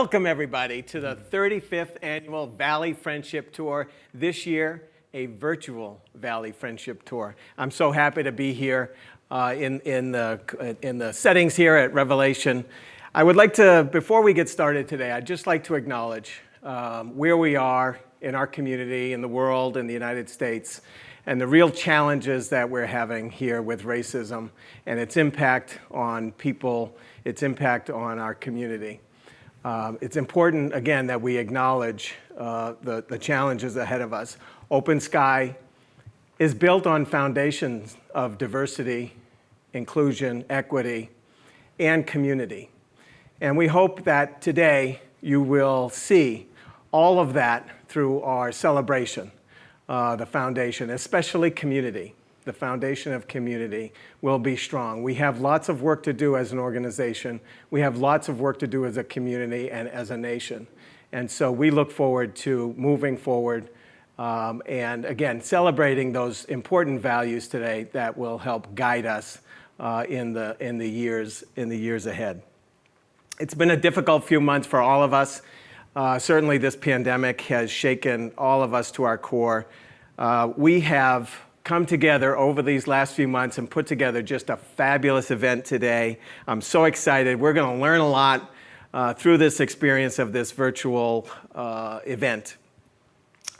Welcome everybody to the 35th Annual Valley Friendship Tour. This year, a virtual Valley Friendship Tour. I'm so happy to be here in the settings here at Revelation. I would like to, before we get started today, I'd just like to acknowledge where we are in our community, in the world, in the United States, and the real challenges that we're having here with racism and its impact on people, its impact on our community. It's important, again, that we acknowledge the challenges ahead of us. Open Sky is built on foundations of diversity, inclusion, equity, and community. And we hope that today you will see all of that through our celebration, the foundation, especially community. The foundation of community will be strong. We have lots of work to do as an organization. We have lots of work to do as a community and as a nation. And so we look forward to moving forward and again, celebrating those important values today that will help guide us in the years ahead. It's been a difficult few months for all of us. Certainly this pandemic has shaken all of us to our core. We have come together over these last few months and put together just a fabulous event today. I'm so excited. We're going to learn a lot through this experience of this virtual event.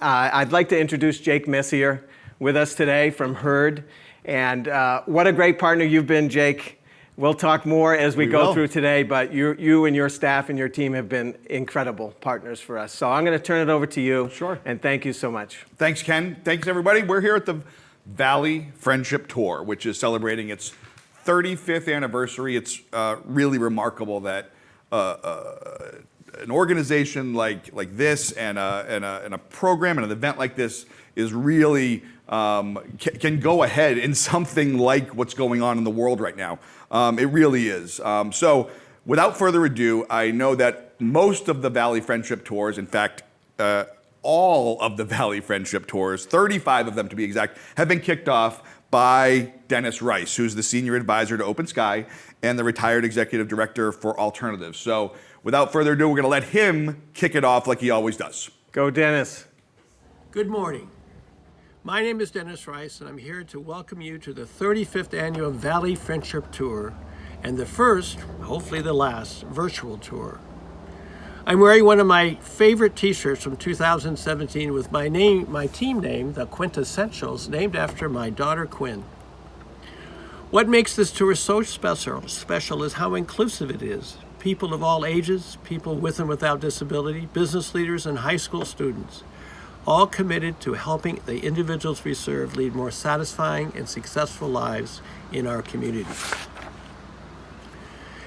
I'd like to introduce Jake Messier with us today from Herd. And what a great partner you've been, Jake. We'll talk more as we go through today, but you and your staff and your team have been incredible partners for us. So I'm going to turn it over to you. Sure. And thank you so much. Thanks, Ken. Thanks, everybody. We're here at the Valley Friendship Tour, which is celebrating its 35th anniversary. It's really remarkable that an organization like this and a program and an event like this is really can go ahead in something like what's going on in the world right now. It really is. So without further ado, I know that most of the Valley Friendship Tours, in fact, all of the Valley Friendship Tours, 35 of them to be exact, have been kicked off by Dennis Rice, who's the Senior Advisor to Open Sky and the retired Executive Director for Alternatives. So without further ado, we're going to let him kick it off like he always does. Go, Dennis. Good morning. My name is Dennis Rice, and I'm here to welcome you to the 35th Annual Valley Friendship Tour and the first, hopefully the last, virtual tour. I'm wearing one of my favorite t-shirts from 2017 with my team name, the Quintessentials, named after my daughter Quinn. What makes this tour so special is how inclusive it is. People of all ages, people with and without disability, business leaders, and high school students, all committed to helping the individuals we serve lead more satisfying and successful lives in our community.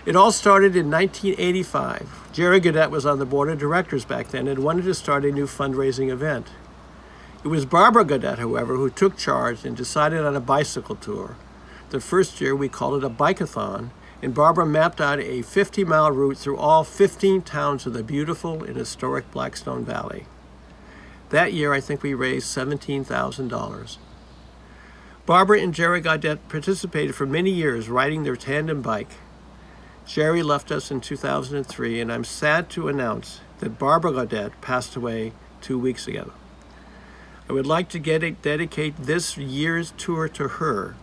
It all started in 1985. Jerry Gaudette was on the board of directors back then and wanted to start a new fundraising event. It was Barbara Gaudette, however, who took charge and decided on a bicycle tour. The first year we called it a bike-a-thon, and Barbara mapped out a 50-mile route through all 15 towns of the beautiful and historic Blackstone Valley. That year, I think we raised $17,000. Barbara and Jerry Gaudette participated for many years riding their tandem bike. Jerry left us in 2003, and I'm sad to announce that Barbara Gaudette passed away 2 weeks ago. I would like to dedicate this year's tour to her.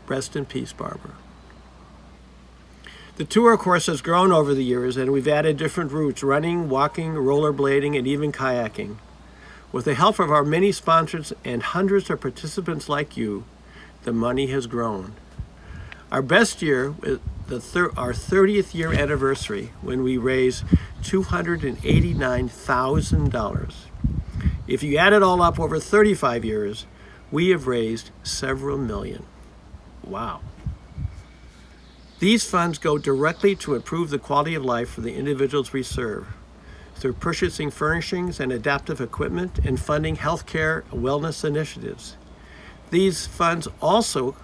Rest in peace, Barbara. The tour, of course, has grown over the years, and we've added different routes: running, walking, rollerblading, and even kayaking. With the help of our many sponsors and hundreds of participants like you, the money has grown. Our best year was our 30th year anniversary, when we raised $289,000. If you add it all up over 35 years, we have raised several million. Wow. These funds go directly to improve the quality of life for the individuals we serve, through purchasing furnishings and adaptive equipment and funding healthcare wellness initiatives. These funds also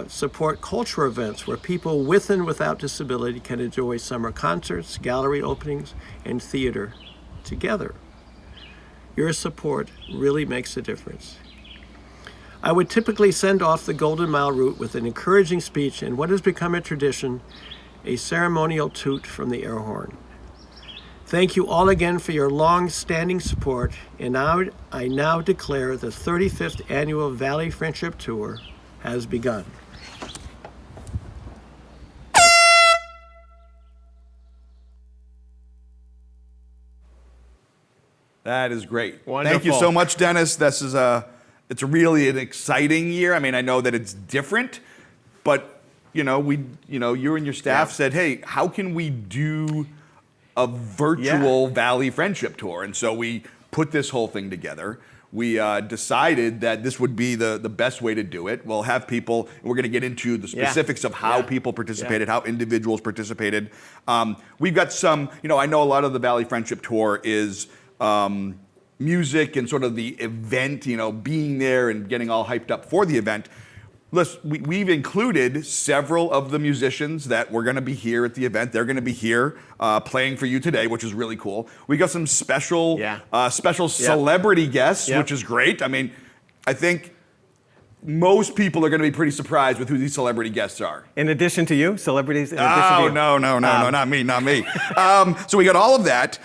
support cultural events where people with and without disability can enjoy summer concerts, gallery openings, and theater together. Your support really makes a difference. I would typically send off the Golden Mile route with an encouraging speech and what has become a tradition, a ceremonial toot from the air horn. Thank you all again for your long-standing support, and I now declare the 35th Annual Valley Friendship Tour has begun. That is great. Wonderful. Thank you so much, Dennis. It's really an exciting year. I mean, I know that it's different, but you and your staff said, "Hey, how can we do a virtual Valley Friendship Tour?" And so we put this whole thing together. We decided that this would be the best way to do it. We'll have people. We're going to get into the specifics of how people participated, how individuals participated. We've got some. I know a lot of the Valley Friendship Tour is music and sort of the event, being there and getting all hyped up for the event. We've included several of the musicians that were going to be here at the event. They're going to be here playing for you today, which is really cool. We got some special celebrity guests, which is great. I mean, I think most people are going to be pretty surprised with who these celebrity guests are. In addition to you, celebrities? No, not me. So we got all of that.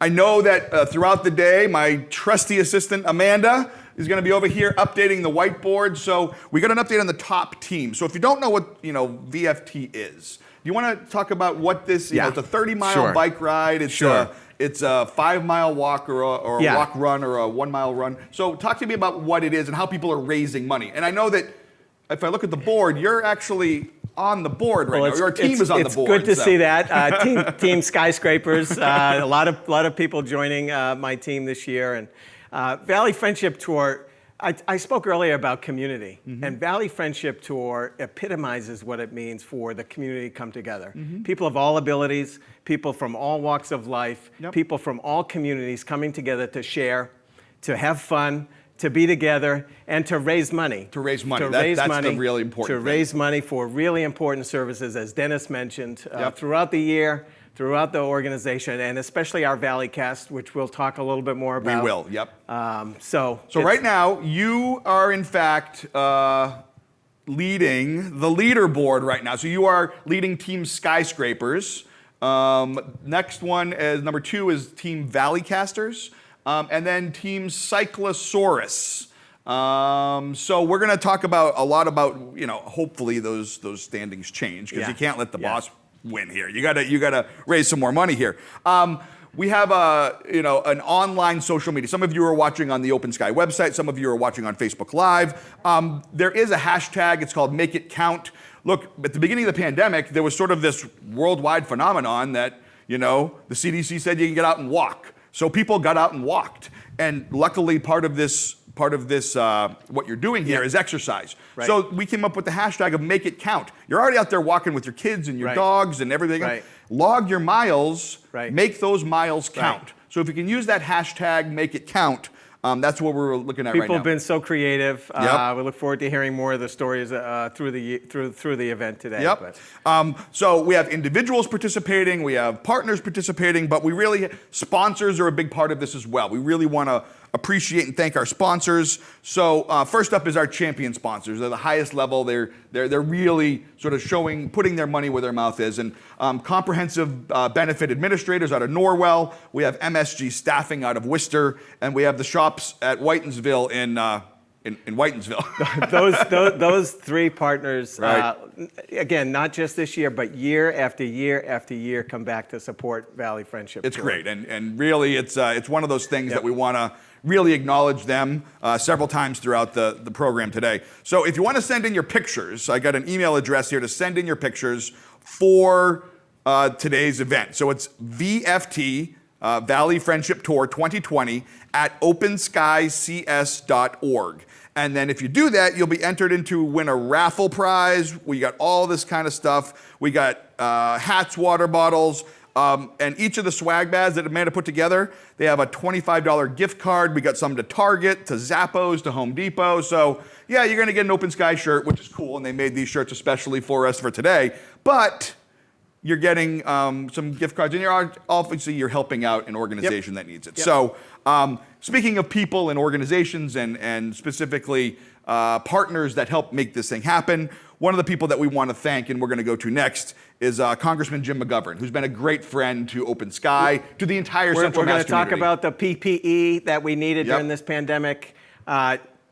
I know that throughout the day, my trusty assistant, Amanda, is going to be over here updating the whiteboard. So we got an update on the top team. So if you don't know what VFT is, do you want to talk about what this? It's a 30-mile bike ride. It's a 5-mile walk or a walk run or a 1-mile run. So talk to me about what it is and how people are raising money. And I know that if I look at the board, you're actually on the board right now. Your team is on the board. It's good to see that. Team Skyscrapers. A lot of people joining my team this year. And Valley Friendship Tour, I spoke earlier about community. And Valley Friendship Tour epitomizes what it means for the community to come together. People of all abilities, people from all walks of life, people from all communities coming together to share, to have fun, to be together, and to raise money. To raise money. That's the really important thing. To raise money for really important services, as Dennis mentioned, throughout the year, throughout the organization, and especially our Valley Cast, which we'll talk a little bit more about. We will, So right now, you are in fact leading the leaderboard right now. So you are leading Team Skyscrapers. Next one is number 2 is Team Valley Casters. And then Team Cyclosaurus. So we're going to talk a lot about hopefully those standings change, because you can't let the boss win here. You gotta raise some more money here. We have an online social media. Some of you are watching on the Open Sky website. Some of you are watching on Facebook Live. There is a hashtag. It's called Make It Count. Look, at the beginning of the pandemic, there was sort of this worldwide phenomenon that the CDC said you can get out and walk. So people got out and walked, and luckily part of this what you're doing here is exercise. Right. So we came up with the hashtag of Make It Count. You're already out there walking with your kids and your dogs and everything. Right. Log your miles, make those miles count. Right. So if you can use that hashtag Make It Count, that's what we're looking at right now. People have been so creative. We look forward to hearing more of the stories through the event today. So we have individuals participating, we have partners participating, but sponsors are a big part of this as well. We really want to appreciate and thank our sponsors. So first up is our champion sponsors. They're the highest level. They're really sort of putting their money where their mouth is. And Comprehensive Benefit Administrators out of Norwell. We have MSG Staffing out of Worcester, and we have the shops at Whitensville in Whitensville. those 3 partners, again, not just this year, but year after year after year, come back to support Valley Friendship. It's great, and really, it's one of those things that we want to really acknowledge them several times throughout the program today. So if you want to send in your pictures, I got an email address here to send in your pictures for today's event. So it's VFT, Valley Friendship Tour 2020 at openskycs.org. And then if you do that, you'll be entered into win a raffle prize. We got all this kind of stuff. We got hats, water bottles, and each of the swag bags that Amanda put together, they have a $25 gift card. We got some to Target, to Zappos, to Home Depot. So yeah, you're going to get an Open Sky shirt, which is cool, and they made these shirts especially for us for today. But you're getting some gift cards, and you're helping out an organization that needs it. So speaking of people and organizations, and specifically partners that help make this thing happen. One of the people that we want to thank, and we're going to go to next, is Congressman Jim Mcgovern, who's been a great friend to Open Sky, to the entire Central Mass community. We're going to talk about the PPE that we needed during this pandemic.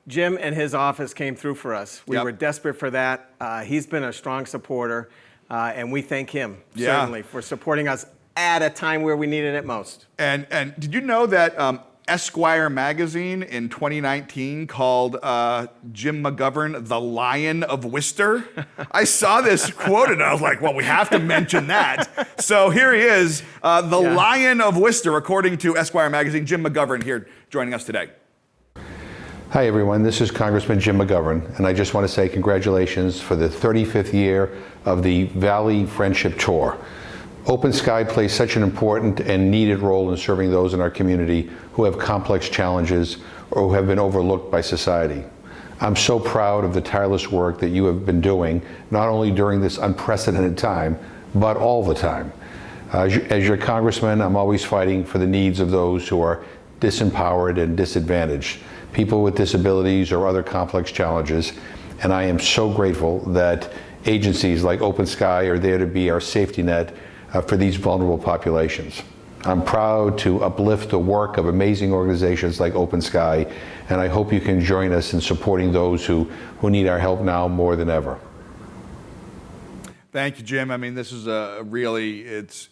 Jim and his office came through for us. We were desperate for that. He's been a strong supporter, and we thank him, certainly, for supporting us at a time where we needed it most. And did you know that Esquire magazine in 2019 called Jim Mcgovern the Lion of Worcester? I saw this quoted and I was like, well, we have to mention that. So here he is, the Lion of Worcester, according to Esquire magazine. Jim Mcgovern here joining us today. Hi everyone, this is Congressman Jim Mcgovern, and I just want to say congratulations for the 35th year of the Valley Friendship Tour. Open Sky plays such an important and needed role in serving those in our community who have complex challenges or who have been overlooked by society. I'm so proud of the tireless work that you have been doing, not only during this unprecedented time, but all the time. As your congressman, I'm always fighting for the needs of those who are disempowered and disadvantaged, people with disabilities or other complex challenges, and I am so grateful that agencies like Open Sky are there to be our safety net for these vulnerable populations. I'm proud to uplift the work of amazing organizations like Open Sky, and I hope you can join us in supporting those who need our help now more than ever. Thank you, Jim. I mean, this is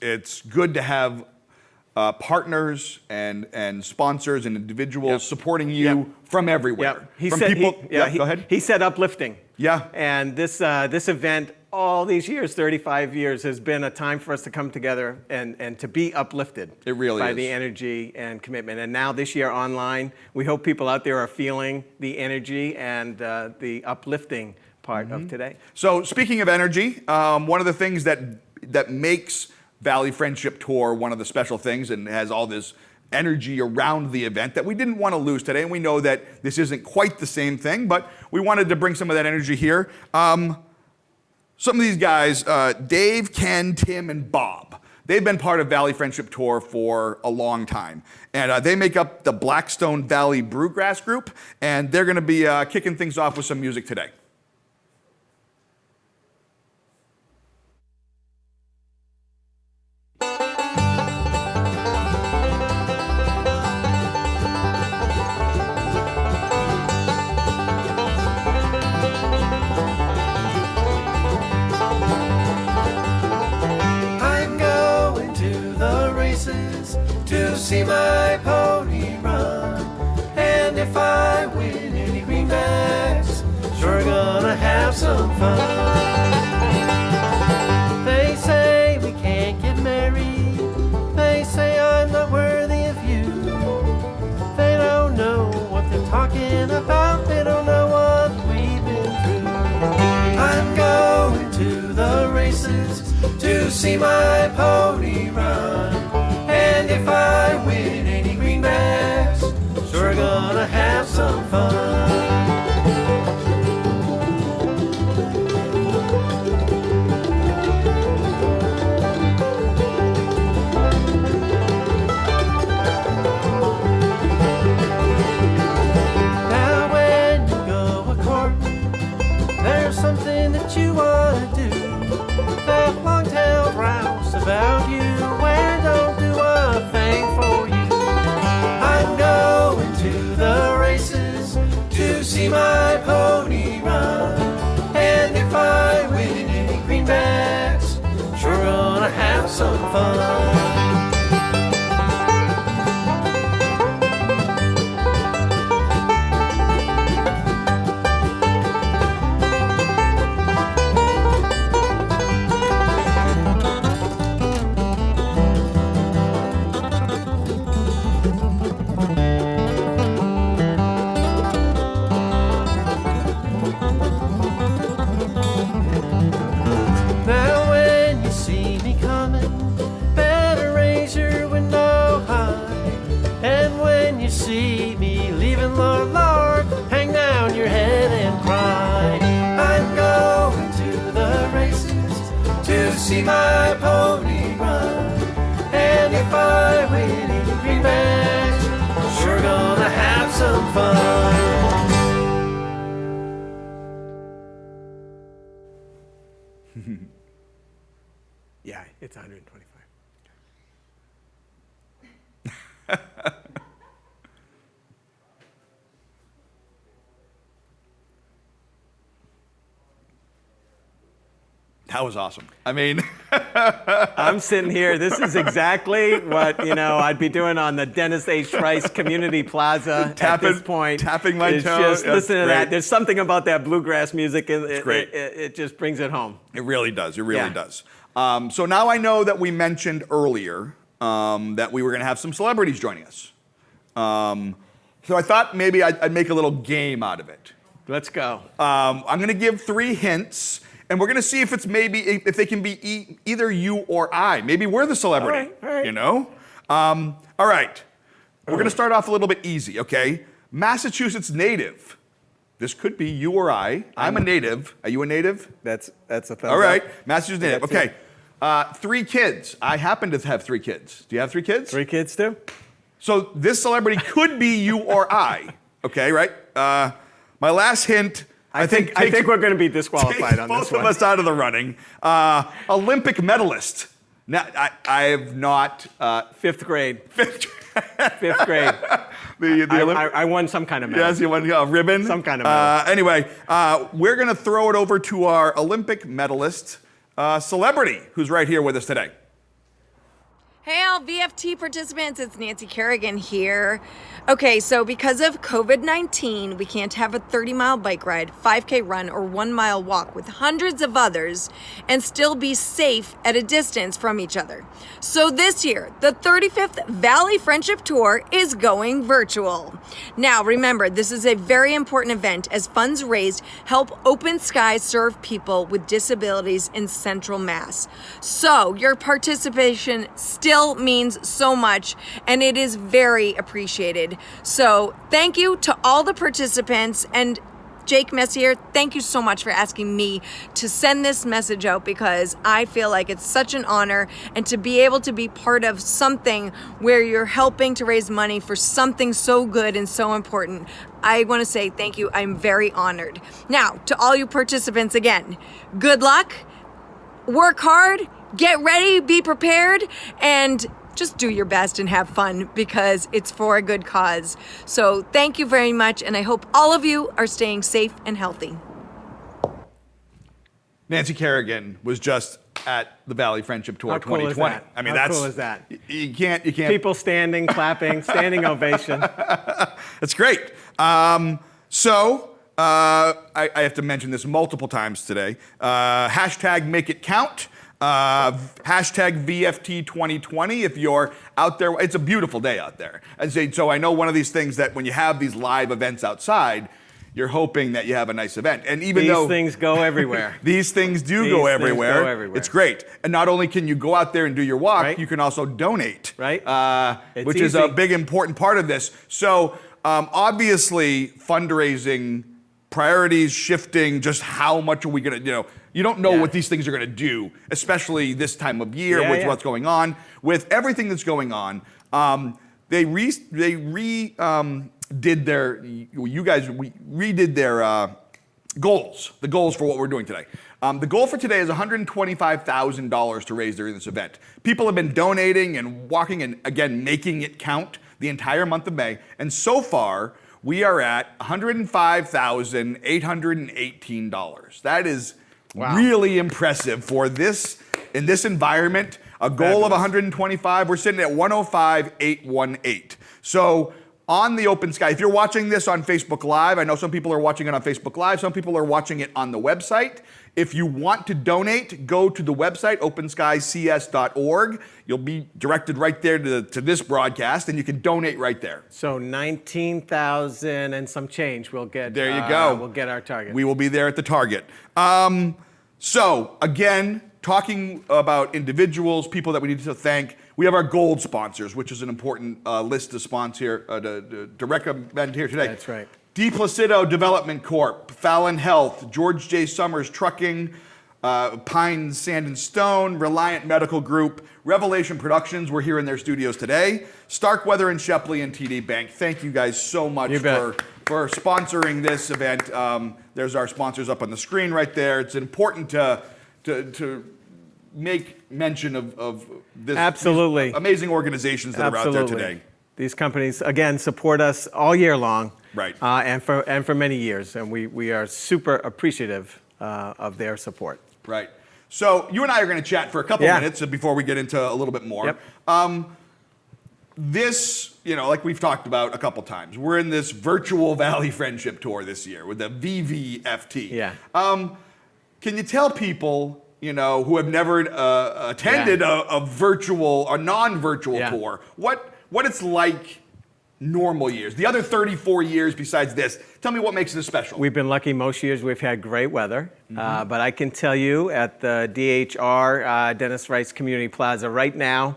it's good to have partners and sponsors and individuals supporting you from everywhere. Go ahead. He said uplifting. Yeah. And this event, all these years, 35 years, has been a time for us to come together and to be uplifted. It really by is. the energy and commitment. And now this year online, we hope people out there are feeling the energy and the uplifting part of today. So speaking of energy, one of the things that makes Valley Friendship Tour one of the special things and has all this energy around the event that we didn't want to lose today, and we know that this isn't quite the same thing, but we wanted to bring some of that energy here. Some of these guys, Dave, Ken, Tim, and Bob, they've been part of Valley Friendship Tour for a long time. And they make up the Blackstone Valley Bluegrass group, and they're going to be kicking things off with some music today. To see my pony run, and if I win any greenbacks, sure gonna have some fun. They say we can't get married, they say I'm not worthy of you. They don't know what they're talking about, they don't know what we've been through. I'm going to the races to see my pony run, and if I win any greenbacks, sure gonna have some fun. Now when you go a-courting, there's something that you wanna do. That long-tailed grouse about you, where don't do a thing for you. I'm going to the races to see my pony run, and if I win any greenbacks, sure gonna have some fun. Now when you see me coming, better raise your window high. And when you see me leaving, Lord, Lord, hang down your head and cry. I'm going to the races to see my pony run, and if I win any greenbacks, sure gonna have some fun. It's 125. That was awesome. I mean, I'm sitting here. This is exactly what I'd be doing on the Dennis H. Rice Community Plaza at this point. Tapping my It's toe. Just That's listen to great. that. There's something about that bluegrass music, and great. it just brings it home. It really does. It really Yeah. does. So now I know that we mentioned earlier that we were going to have some celebrities joining us. So I thought maybe I'd make a little game out of it. Let's go. I'm going to give 3 hints, and we're going to see if it's if they can be either you or I. Maybe we're the celebrity. All right. You know? All right. We're going to start off a little bit easy, okay? Massachusetts native. This could be you or I. I'm a native. Are you a native? That's a thumbs All right. up. Massachusetts native. That's Okay. 3 kids. I happen to have 3 kids. Do you have 3 kids? 3 kids too? So this celebrity could be you or I. Okay, right? My last hint. I think we're going to be disqualified on both this one. of us out of the running. Olympic medalist. Now, I have not. 5th grade. Fifth. 5th grade. I won some kind of medal. Yes, you won a ribbon. Some kind of medal. Anyway, we're going to throw it over to our Olympic medalist celebrity, who's right here with us today. Hey all VFT participants, it's Nancy Kerrigan here. Okay, so because of COVID-19, we can't have a 30-mile bike ride, 5K run, or 1-mile walk with hundreds of others and still be safe at a distance from each other. So this year, the 35th Valley Friendship Tour is going virtual. Now remember, this is a very important event as funds raised help Open Skies serve people with disabilities in Central Mass. So your participation still means so much and it is very appreciated. So thank you to all the participants, and Jake Messier, thank you so much for asking me to send this message out because I feel like it's such an honor, and to be able to be part of something where you're helping to raise money for something so good and so important. I want to say thank you. I'm very honored. Now, to all you participants again, good luck, work hard, get ready, be prepared, and just do your best and have fun because it's for a good cause. So thank you very much, and I hope all of you are staying safe and healthy. Nancy Kerrigan was just at the Valley Friendship Tour How cool 2020. is that? I mean, How that's cool is that? You can't. People standing, clapping, standing ovation. That's great. So I have to mention this multiple times today. Hashtag make it count. Hashtag VFT 2020 if you're out there. It's a beautiful day out there. And so I know one of these things that when you have these live events outside, you're hoping that you have a nice event. And even though These things go everywhere. these things do go everywhere, it's great. And not only can you go out there and do your walk, Right. you can also donate, Right. It's which is a easy. big important part of this. So obviously fundraising, priorities shifting, just how much are we going to, you don't know Yeah. what these things are going to do, especially this time of year Yeah, with yeah. what's going on. With everything that's going on, they redid their goals, the goals for what we're doing today. The goal for today is $125,000 to raise during this event. People have been donating and walking and, again, making it count the entire month of May. And so far, we are at $105,818. That is really impressive for this, in this environment. A goal of 125, we're sitting at 105,818. So on the Open Sky, if you're watching this on Facebook Live, I know some people are watching it on Facebook Live, some people are watching it on the website. If you want to donate, go to the website, openskycs.org. You'll be directed right there to this broadcast, and you can donate right there. So 19,000 and some change. We'll get. There you go. We'll get our target. We will be there at the target. So again, talking about individuals, people that we need to thank, we have our gold sponsors, which is an important list to sponsor, to recommend here today. That's right. D. Placido Development Corp., Fallon Health, George J. Summers Trucking, Pine Sand and Stone, Reliant Medical Group, Revelation Productions, we're here in their studios today, Starkweather and Shepley and TD Bank. Thank you guys so much for sponsoring this event. There's our sponsors up on the screen right there. It's important to make mention of this Absolutely. these amazing organizations that are out there today. These companies, again, support us all year long. Right. And for many years. And we are super appreciative of their support. Right. So you and I are going to chat for a couple minutes before we get into a little bit more. Yep. This, like we've talked about a couple times, we're in this virtual Valley Friendship Tour this year with the VVFT. Yeah. Can you tell people, who have never attended a virtual, a non-virtual tour, what it's like normal years, the other 34 years besides this? Tell me what makes this special. We've been lucky most years we've had great weather, but I can tell you at the DHR, Dennis Rice Community Plaza right now,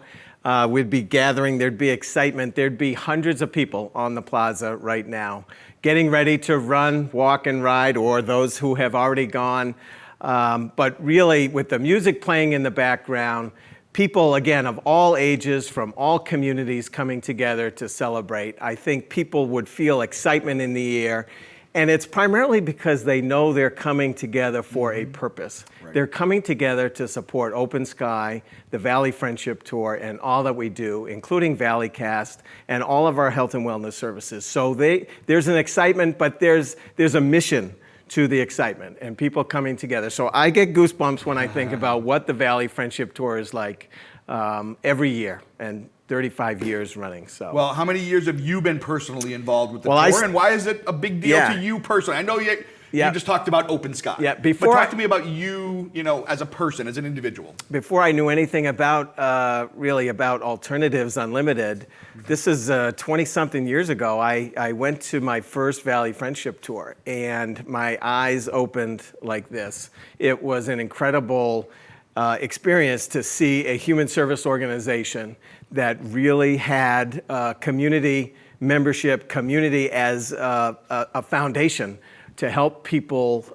we'd be gathering, there'd be excitement, there'd be hundreds of people on the plaza right now, getting ready to run, walk, and ride, or those who have already gone. But really, with the music playing in the background, people, again, of all ages, from all communities coming together to celebrate. I think people would feel excitement in the air. And it's primarily because they know they're coming together for a purpose. Right. They're coming together to support Open Sky, the Valley Friendship Tour, and all that we do, including ValleyCast and all of our health and wellness services. So there's an excitement, but there's a mission to the excitement and people coming together. So I get goosebumps when I think about what the Valley Friendship Tour is like every year, and 35 years running. So. Well, how many years have you been personally involved with the tour, and why is it a big deal to you personally? I know you just talked about Open Sky. Yeah, but talk to me about you, as a person, as an individual. Before I knew anything about, really about Alternatives Unlimited, this is 20-something years ago, I went to my first Valley Friendship Tour, and my eyes opened like this. It was an incredible experience to see a human service organization that really had community membership, community as a foundation to help people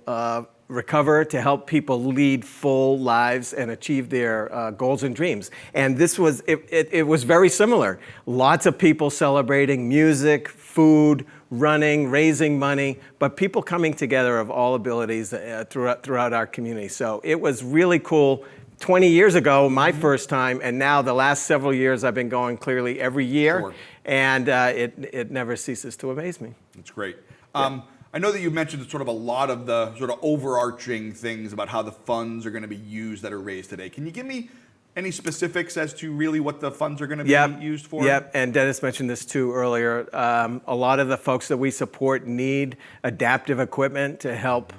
recover, to help people lead full lives and achieve their goals and dreams. And this was, it was very similar. Lots of people celebrating, music, food, running, raising money, but people coming together of all abilities throughout our community. So it was really cool. 20 years ago, my first time, and now the last several years I've been going clearly every year, Sure. And it never ceases to amaze me. That's great. I know that you mentioned sort of a lot of the sort of overarching things about how the funds are going to be used that are raised today. Can you give me any specifics as to really what the funds are going to be used for? Yep, and Dennis mentioned this too earlier. A lot of the folks that we support need adaptive equipment to help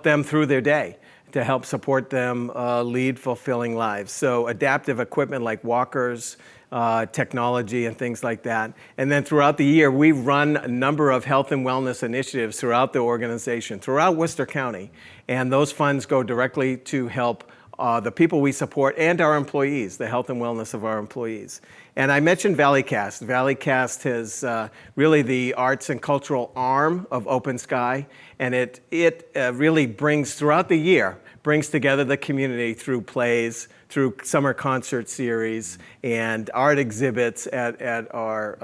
them through their day, to help support them lead fulfilling lives. So adaptive equipment like walkers, technology and things like that. And then throughout the year, we run a number of health and wellness initiatives throughout the organization, throughout Worcester County. And those funds go directly to help the people we support and our employees, the health and wellness of our employees. And I mentioned ValleyCast. ValleyCast is really the arts and cultural arm of Open Sky, and it really brings, throughout the year, brings together the community through plays, through summer concert series, and art exhibits at our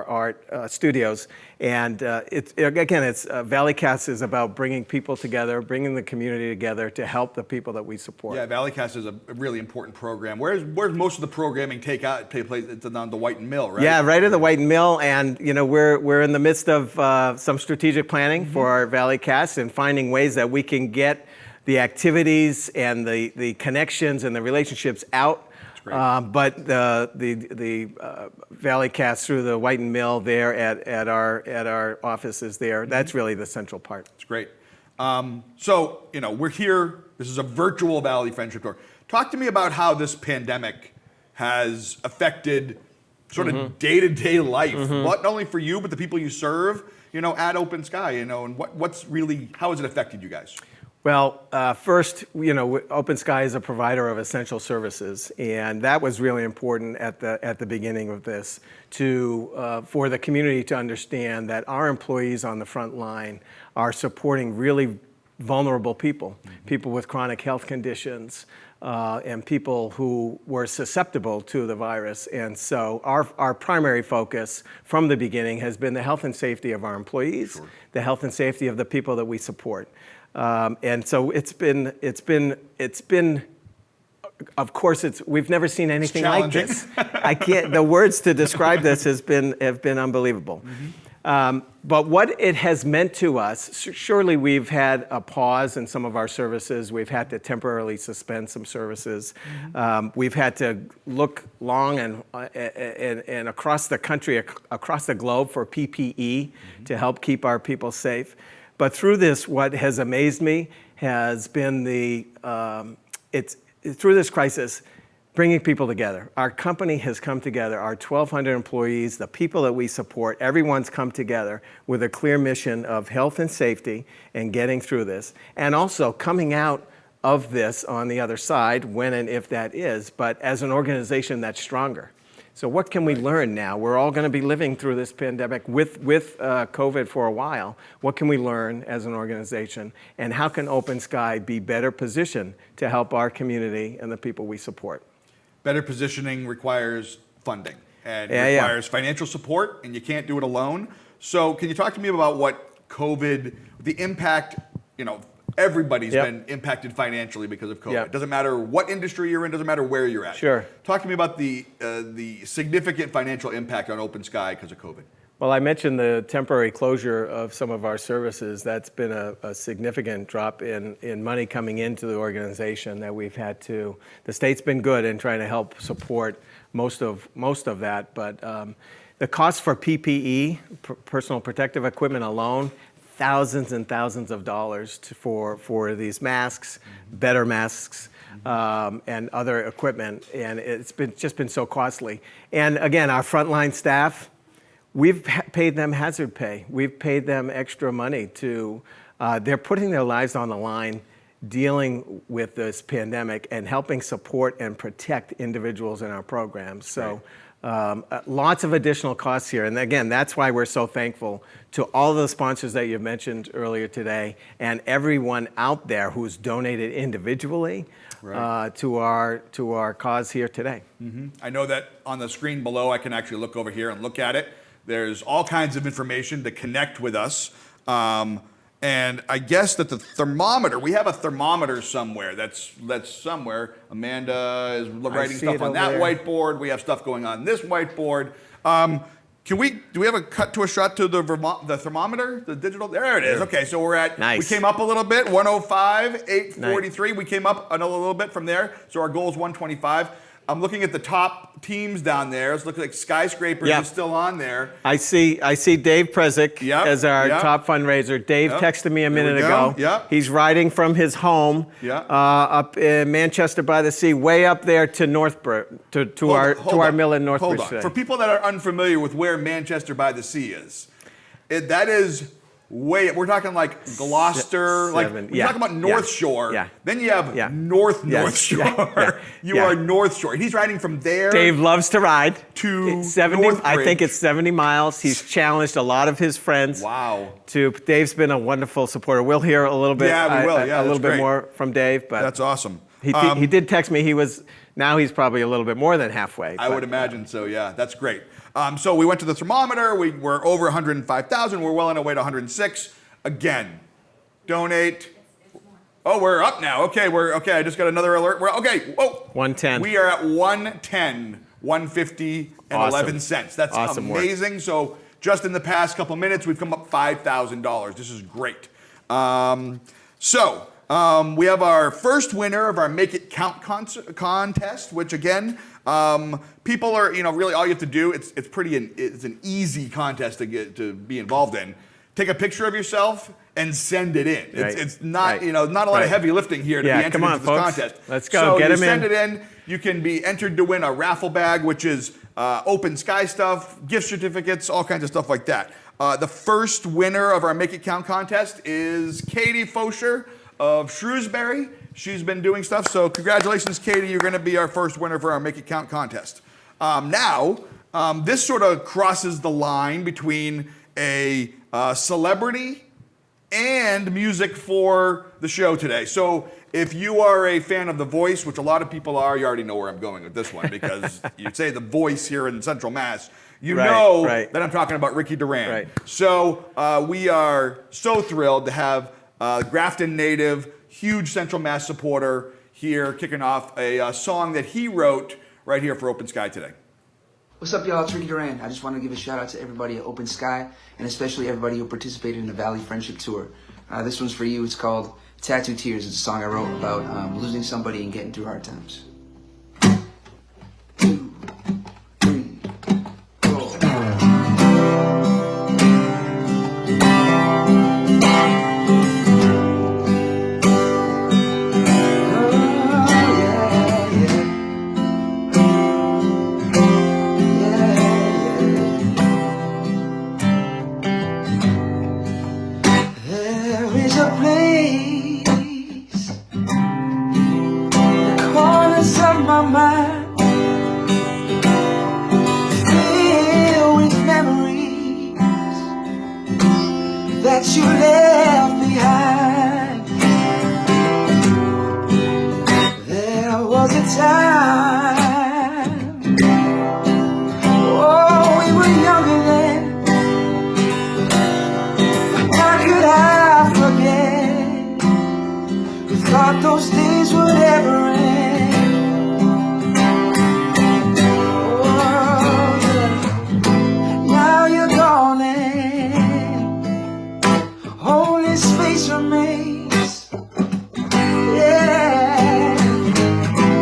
art studios. And ValleyCast is about bringing people together, bringing the community together to help the people that we support. Yeah, ValleyCast is a really important program. Where's most of the programming take place? It's on the White and Mill, right? Yeah, right at the White and Mill, and we're in the midst of some strategic planning for our ValleyCast and finding ways that we can get the activities and the connections and the relationships out. But the ValleyCast through the White and Mill there at our offices there, that's really the central part. It's great. So, we're here. This is a virtual Valley Friendship Tour. Talk to me about how this pandemic has affected sort of day-to-day life, not only for you, but the people you serve, at Open Sky, and how has it affected you guys? Well, first, Open Sky is a provider of essential services, and that was really important at the beginning of this for the community to understand that our employees on the front line are supporting really vulnerable people, people with chronic health conditions, and people who were susceptible to the virus. And so our primary focus from the beginning has been the health and safety of our employees, the health and safety of the people that we support. And so it's been of course, we've never seen anything like challenging. this. I can't. The words to describe this have been unbelievable. But what it has meant to us, surely we've had a pause in some of our services. We've had to temporarily suspend some services. We've had to look long and across the country, across the globe for PPE to help keep our people safe. But through this, what has amazed me has been through this crisis, bringing people together. Our company has come together, our 1,200 employees, the people that we support, everyone's come together with a clear mission of health and safety and getting through this, and also coming out of this on the other side, when and if that is, but as an organization that's stronger. So what can we learn now? We're all going to be living through this pandemic with COVID for a while. What can we learn as an organization? And how can Open Sky be better positioned to help our community and the people we support? Better positioning requires funding and requires financial support, and you can't do it alone. So can you talk to me about what COVID, the impact, everybody's been impacted financially because of COVID. It doesn't matter what industry you're in, doesn't matter where you're at. Sure. Talk to me about the significant financial impact on Open Sky because of COVID. Well, I mentioned the temporary closure of some of our services. That's been a significant drop in money coming into the organization that we've had to. The state's been good in trying to help support most of that, but the cost for PPE, personal protective equipment alone, thousands and thousands of dollars for these masks, better masks, and other equipment, and it's just been so costly. And again, our frontline staff, we've paid them hazard pay. We've paid them extra money they're putting their lives on the line dealing with this pandemic and helping support and protect individuals in our programs. So lots of additional costs here. And again, that's why we're so thankful to all the sponsors that you mentioned earlier today and everyone out there who's donated individually to our cause here today. I know that on the screen below, I can actually look over here and look at it. There's all kinds of information to connect with us. And I guess that the thermometer, we have a thermometer somewhere. That's somewhere. Amanda is writing stuff on that whiteboard. We have stuff going on this whiteboard. Do we have a cut to a shot to the thermometer, the digital? There it is. Okay, so we're at, we came up a little bit, 105, 843. Nice. We came up another little bit from there. So our goal is 125. I'm looking at the top teams down there. It looks like Skyscrapers is still on there. I see Dave Prezik as our top fundraiser. Dave texted me a minute ago. He's riding from his home up in Manchester by the Sea, way up there to Northbridge, to our mill in Northbridge. Hold on. For people that are unfamiliar with where Manchester by the Sea is, that is we're talking like Gloucester, we're talking about North Shore. Then you have North Shore. You are North Shore. He's riding from there. Dave loves to ride. To 70. Northbridge. I think it's 70 miles. He's challenged a lot of his friends. Wow. Dave's been a wonderful supporter. We'll hear a little bit. Yeah, we will. A little bit more from Dave. But that's awesome. He did text me. Now he's probably a little bit more than halfway. I would imagine so. Yeah, that's great. So we went to the thermometer. We're over 105,000. We're well on our way to 106. Again, donate. Oh, we're up now. Okay, I just got another alert. Whoa. 110. We are at 110, 150 and 11 cents. That's awesome amazing. Work. So just in the past couple minutes, we've come up $5,000. This is great. We have our first winner of our Make It Count contest, which again, people are, really all you have to do, it's an easy contest to be involved in. Take a picture of yourself and send it in. It's not, not a lot of heavy lifting here to be entered into this contest. Let's go, get them in. Send it in. You can be entered to win a raffle bag, which is Open Sky stuff, gift certificates, all kinds of stuff like that. The first winner of our Make It Count contest is Katie Fosher of Shrewsbury. She's been doing stuff, so congratulations, Katie. You're going to be our first winner for our Make It Count contest. This sort of crosses the line between a celebrity and music for the show today. So if you are a fan of The Voice, which a lot of people are, you already know where I'm going with this one, because you say The Voice here in Central Mass, know that I'm talking about Ricky Duran. So we are so thrilled to have Grafton native, huge Central Mass supporter, here, kicking off a song that he wrote right here for Open Sky today. What's up, y'all? It's Ricky Duran. I just want to give a shout out to everybody at Open Sky, and especially everybody who participated in the Valley Friendship Tour. This one's for you. It's called Tattoo Tears. It's a song I wrote about losing somebody and getting through hard times. 2, 3, 4. That you left behind. There was a time, oh, we were younger then. How could I forget? We thought those days would ever end. Oh, now you're gone and only space remains, yeah,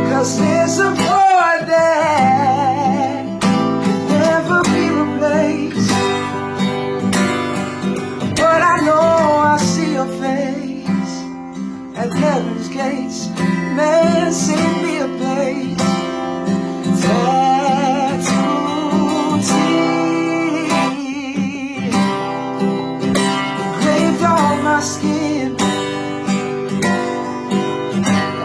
'cause there's a void that can never be replaced. But I know I see your face at heaven's gates. Man, send me a place. Tattoo tears engraved on my skin.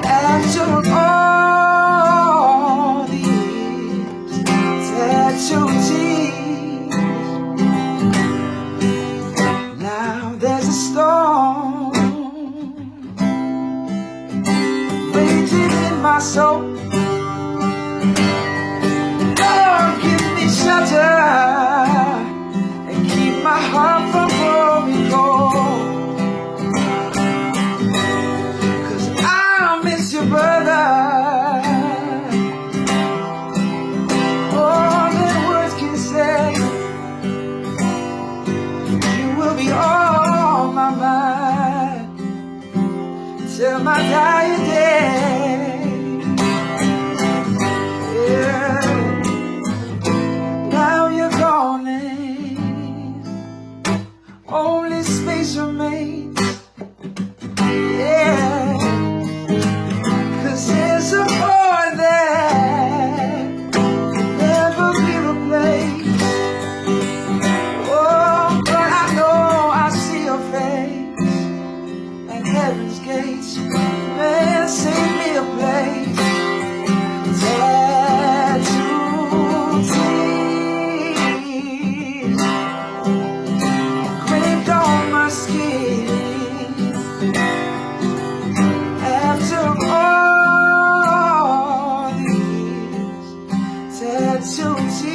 After all the years, tattoo tears. Now there's a storm raging in my soul. Lord, give me shelter and keep my heart from growing cold. 'Cause I miss your brother. More than words can say. You will be on my mind till my dying day. Yeah. Now you're gone and only space remains. Yeah. 'Cause there's a void that never be replaced. Oh, but I know I see your face at heaven's gates. Man, send me a place. Tattoo tears engraved on my skin. After all the years, tattoo tears.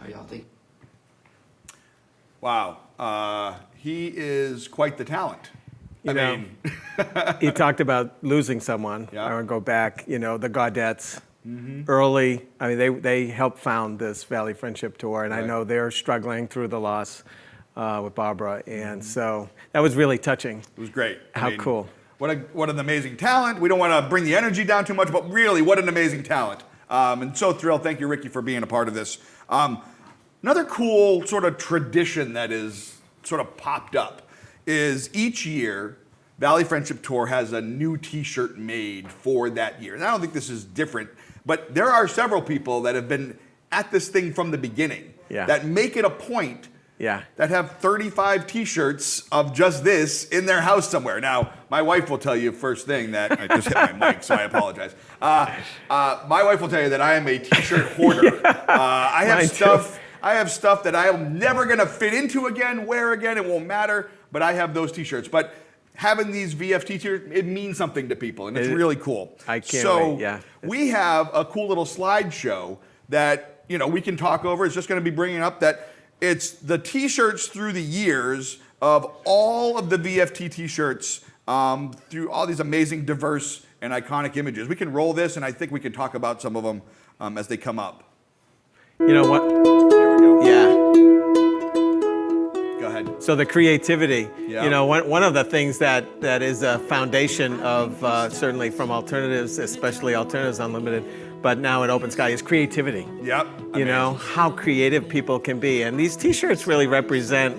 How y'all think? Wow. He is quite the talent. You know, he talked about losing someone. Yeah. I want to go back, you know, the Gaudettes, early. I mean, they helped found this Valley Friendship Tour, and I Right. know they're struggling through the loss with Barbara, and so that was really touching. It was great. How cool. What an amazing talent. We don't want to bring the energy down too much, but really, what an amazing talent. And so thrilled. Thank you, Ricky, for being a part of this. Another cool sort of tradition that is sort of popped up is each year, Valley Friendship Tour has a new t-shirt made for that year. And I don't think this is different, but there are several people that have been at this thing from the beginning that make it a point that have 35 t-shirts of just this in their house somewhere. Now, my wife will tell you first thing that, I just hit my mic, so I apologize. My wife will tell you that I am a t-shirt hoarder. I have stuff that I am never gonna fit into again, wear again, it won't matter, but I have those t-shirts. But having these VFT t-shirts, it means something to people, and it's really cool. I can't wait, we have a cool little slideshow that we can talk over is just going to be bringing up that it's the T-shirts through the years of all of the VFT T-shirts through all these amazing, diverse, and iconic images. We can roll this, and I think we can talk about some of them as they come up. You know what? There we go. Yeah. Go ahead. So the creativity, Yeah. one of the things that is a foundation of certainly from alternatives, especially Alternatives Unlimited, but now at Open Sky is creativity. Yep. You know, how creative people can be. And these T-shirts really represent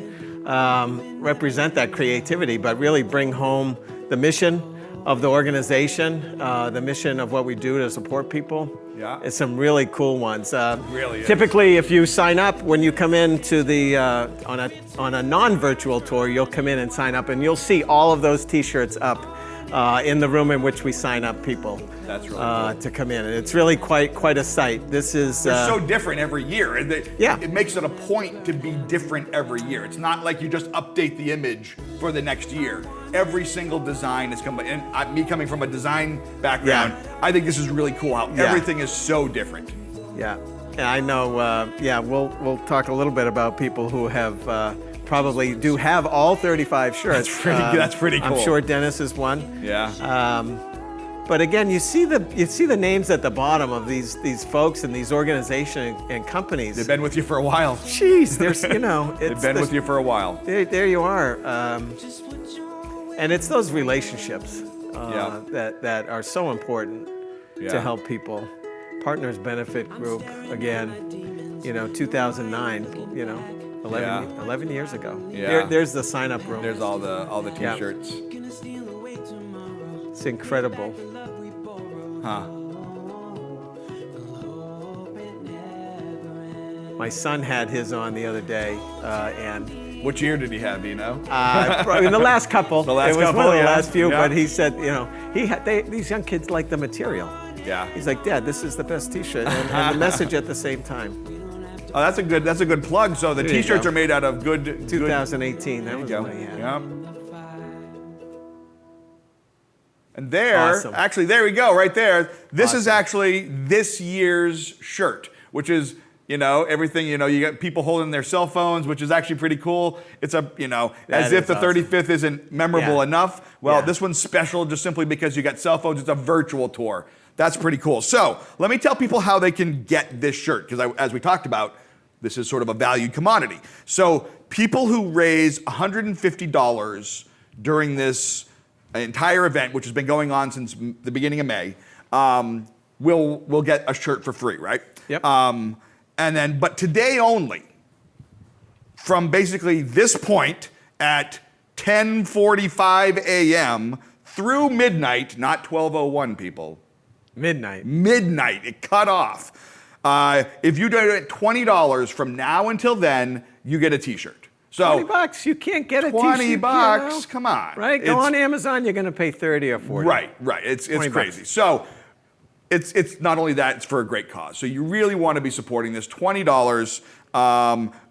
that creativity, but really bring home the mission of the organization, the mission of what we do to support people. Yeah. It's some really cool ones. Really is. Typically, if you sign up when you come in to the on a non-virtual tour, you'll come in and sign up, and you'll see all of those T-shirts up in the room in which we sign up people. That's really cool. To come in. And it's really quite a sight. This is They're so different every year. Yeah. It makes it a point to be different every year. It's not like you just update the image for the next year. Every single design is coming. And me coming from a design background, I think this is really cool how everything is so different. Yeah. And I know. We'll talk a little bit about people who have probably do have all 35 shirts. That's pretty cool. I'm sure Dennis is one. Yeah. But again, you see the names at the bottom of these folks and these organizations and companies. They've been with you for a while. Jeez, there's They've been with you for a while. There you are. And it's those relationships that are so important to help people. Partners Benefit Group, again, 2009, 11 years ago. Yeah. There's the sign-up room. There's all the T-shirts. It's incredible. Huh. My son had his on the other day, and Which year did he have? Do you know? in the last couple. The last it was couple, one of the yeah. last few, Yeah. but he said, these young kids like the material. Yeah. He's like, Dad, this is the best T-shirt, and the message at the same time. Oh, that's a good plug. So the There you T-shirts go. are made out of good. 2018, that was There you what he go. had. Yep. And there, Awesome. actually, there we go, right there. This is Awesome. actually this year's shirt, which is, everything, you got people holding their cell phones, which is actually pretty cool. It's as That if is the awesome. 35th isn't memorable Yeah. enough. Well, Yeah. this one's special just simply because you got cell phones. It's a virtual tour. That's pretty cool. So let me tell people how they can get this shirt, because as we talked about, this is sort of a valued commodity. So people who raise $150 during this entire event, which has been going on since the beginning of May, will get a shirt for free, right? Yep. But today only, from basically this point at 10:45 a.m. through midnight, not 12:01, people. Midnight. Midnight, it cut off. If you donate $20 from now until then, you get a T-shirt. So $20, you can't get a $20, T-shirt. bucks, come on. Right? Go It's- on Amazon, you're going to pay 30 or 40. Right. It's 20 crazy. bucks. So it's not only that, it's for a great cause. So you really want to be supporting this. $20.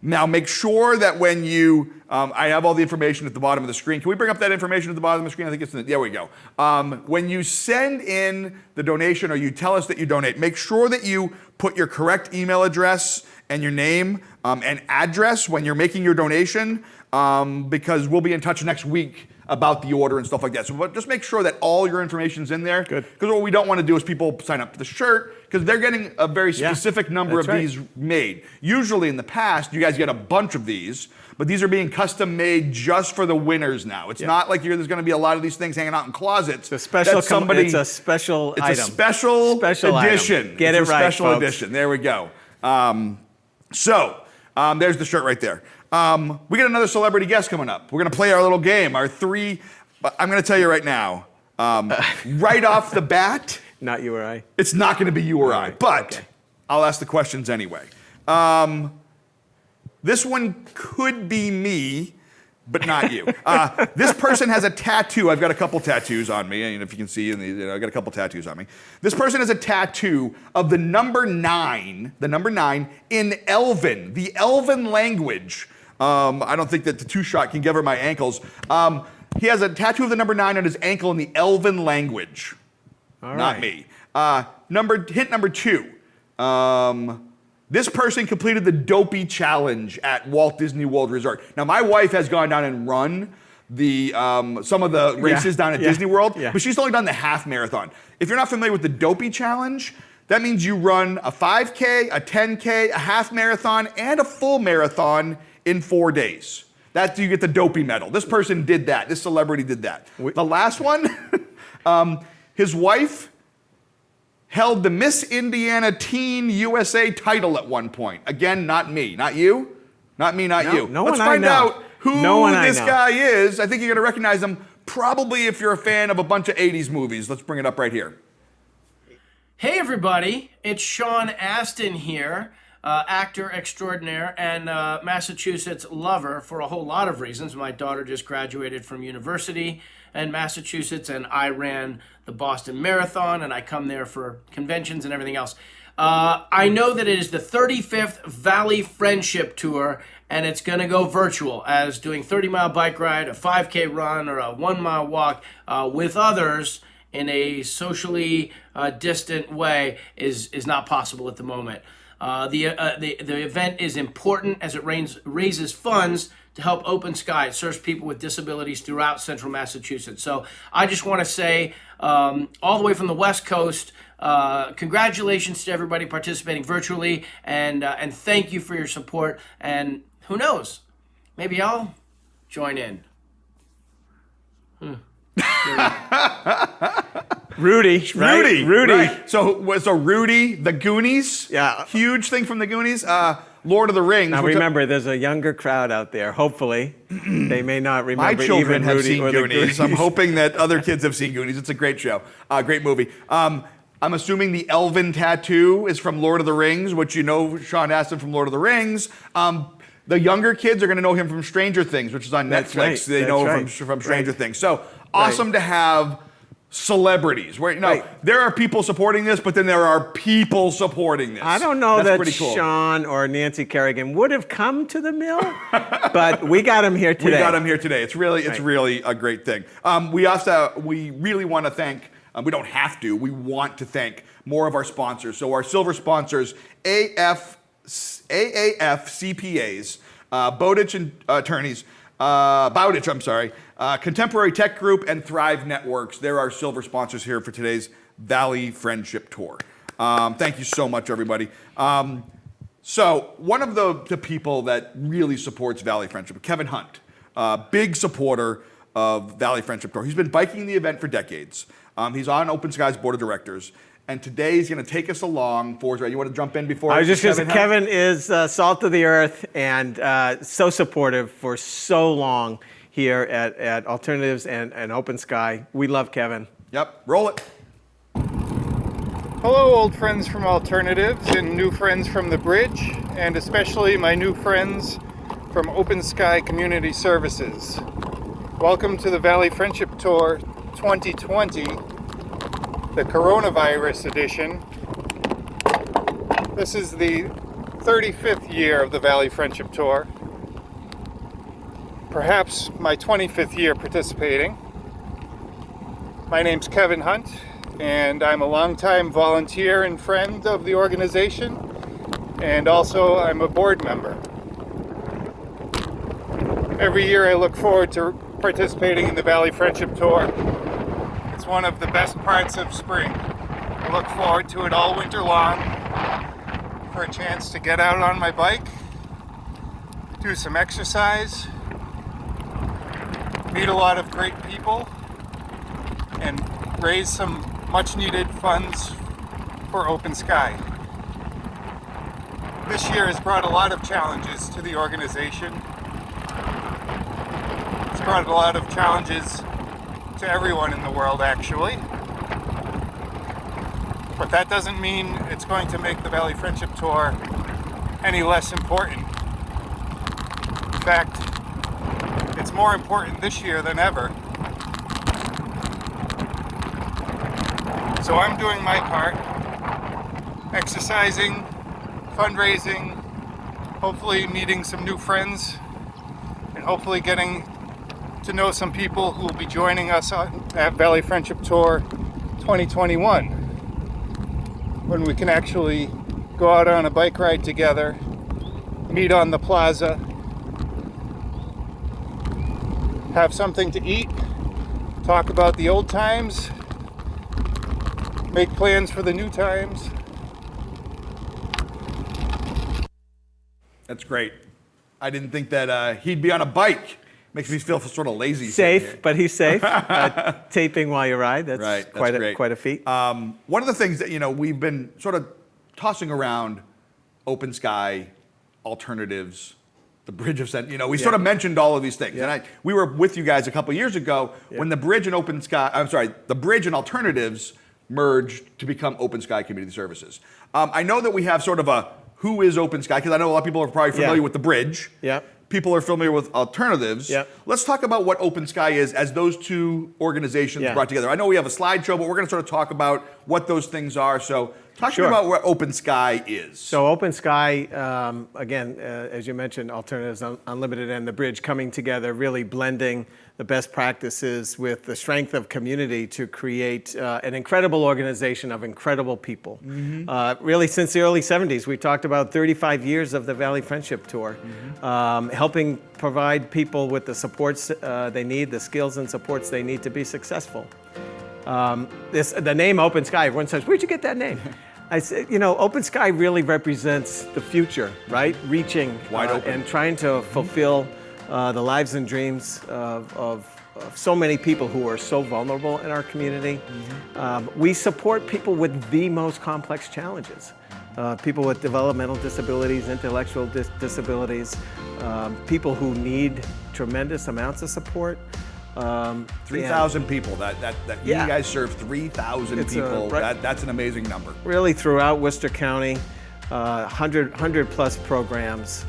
Now make sure that when you, I have all the information at the bottom of the screen. Can we bring up that information at the bottom of the screen? I think it's there we go. When you send in the donation or you tell us that you donate, make sure that you put your correct email address and your name and address when you're making your donation, because we'll be in touch next week about the order and stuff like that. So just make sure that all your information's in there. Good. Because what we don't want to do is people sign up for the shirt, because they're getting a very Yeah, specific number of that's right. these made. Usually in the past, you guys get a bunch of these, but these are being custom made just for the winners now. It's not like there's going to be a lot of these things hanging out in closets. It's a special, that somebody, it's a special it's item. a special Special edition. item. Get It's it a right, special folks. edition. There we go. There's the shirt right there. We got another celebrity guest coming up. We're going to play our little game. I'm going to tell you right now, right off the bat, Not you or I. it's not going to be you or I, Right, but okay. I'll ask the questions anyway. This one could be me, but not you. This person has a tattoo. I've got a couple tattoos on me, and if you can see, I've got a couple tattoos on me. This person has a tattoo of the number 9 in Elven, the Elven language. I don't think that the two-shot can cover my ankles. He has a tattoo of the number 9 on his ankle in the Elven language. All Not right. me. Hint number 2. This person completed the Dopey Challenge at Walt Disney World Resort. Now, my wife has gone down and run the some of the races down at Disney World, but she's only done the half marathon. If you're not familiar with the Dopey Challenge, that means you run a 5K, a 10K, a half marathon, and a full marathon in 4 days. That's you get the Dopey medal. This person did that. This celebrity did that. The last one, his wife held the Miss Indiana Teen USA title at one point. Again, not me, not you, not me, not you. No Let's one find I know. out who this guy is. I think you're gonna recognize him probably if you're a fan of a bunch of 80s movies. Let's bring it up right here. Hey everybody, it's Sean Astin here, actor extraordinaire and Massachusetts lover for a whole lot of reasons. My daughter just graduated from university in Massachusetts and I ran the Boston Marathon and I come there for conventions and everything else. I know that it is the 35th Valley Friendship Tour and it's going to go virtual as doing 30-mile bike ride, a 5K run, or a 1-mile walk with others in a socially distant way is not possible at the moment. The event is important as it raises funds to help Open Sky. It serves people with disabilities throughout central Massachusetts. So I just want to say, all the way from the West Coast, congratulations to everybody participating virtually, and thank you for your support. And who knows, maybe I'll join in. Rudy, right? Rudy. Right. So Rudy, the Goonies. Yeah. Huge thing from the Goonies. Lord of the Rings. Now remember, there's a younger crowd out there. Hopefully, they may not My remember children even have Rudy seen or the Goonies. I'm hoping that other kids have seen Goonies. It's a great show. Great movie. I'm assuming the elven tattoo is from Lord of the Rings, which you know Sean Astin from Lord of the Rings. The younger kids are going to know him from Stranger Things, which is on Netflix. Right. They know him from Stranger Things. So awesome to have celebrities. Where there are people supporting this, but then there are people supporting this. I don't know That's that pretty cool. Sean or Nancy Kerrigan would have come to the mill, but we got him here today. We got him here today. It's really a great thing. We really want to thank. We don't have to. We want to thank more of our sponsors. So our silver sponsors, AAF CPAs, Bowditch and Attorneys, Bowditch, Contemporary Tech Group, and Thrive Networks. They're our silver sponsors here for today's Valley Friendship Tour. Thank you so much, everybody. So one of the people that really supports Valley Friendship, Kevin Hunt, big supporter of Valley Friendship Tour. He's been biking the event for decades. He's on Open Sky's board of directors. And today he's going to take us along. You want to jump in before? I was just going to say, Kevin is salt of the earth and so supportive for so long here at Alternatives and Open Sky. We love Kevin. Yep, roll it. Hello, old friends from Alternatives and new friends from the Bridge, and especially my new friends from Open Sky Community Services. Welcome to the Valley Friendship Tour 2020, the coronavirus edition. This is the 35th year of the Valley Friendship Tour. Perhaps my 25th year participating. My name's Kevin Hunt, and I'm a longtime volunteer and friend of the organization, and also I'm a board member. Every year I look forward to participating in the Valley Friendship Tour. It's one of the best parts of spring. I look forward to it all winter long for a chance to get out on my bike, do some exercise, meet a lot of great people, and raise some much needed funds for Open Sky. This year has brought a lot of challenges to the organization. It's brought a lot of challenges to everyone in the world, actually. But that doesn't mean it's going to make the Valley Friendship Tour any less important. In fact, it's more important this year than ever. So I'm doing my part, exercising, fundraising, hopefully meeting some new friends, and hopefully getting to know some people who will be joining us at Valley Friendship Tour 2021, when we can actually go out on a bike ride together, meet on the plaza, have something to eat, talk about the old times, make plans for the new times. That's great. I didn't think that he'd be on a bike. Makes me feel sort of lazy. Safe, but he's safe. Taping while you ride, that's, Right, that's quite great. quite a feat. One of the things that, we've been sort of tossing around open sky, alternatives, the bridge of Sen. We sort of mentioned all of these things. Yeah. And we were with you guys a couple years ago when the bridge and open sky, the bridge and alternatives merged to become Open Sky Community Services. I know that we have sort of a who is Open Sky, because I know a lot of people are probably familiar with the bridge. Yep. People are familiar with alternatives. Yep. Let's talk about what Open Sky is as those two organizations brought together. I know we have a slideshow, but we're going to sort of talk about what those things are. So talk to me about what Open Sky is. So Open Sky, again, as you mentioned, Alternatives Unlimited and the Bridge coming together, really blending the best practices with the strength of community to create an incredible organization of incredible people. Really, since the early 70s, we talked about 35 years of the Valley Friendship Tour, helping provide people with the supports they need, the skills and supports they need to be successful. The name Open Sky, everyone says, where'd you get that name? I said, Open Sky really represents the future, right? Reaching wide open and trying to fulfill the lives and dreams of so many people who are so vulnerable in our community. We support people with the most complex challenges. People with developmental disabilities, intellectual disabilities, people who need tremendous amounts of support. 3,000 people. That you guys serve 3,000 people. That's an amazing number. Really throughout Worcester County, 100 plus programs,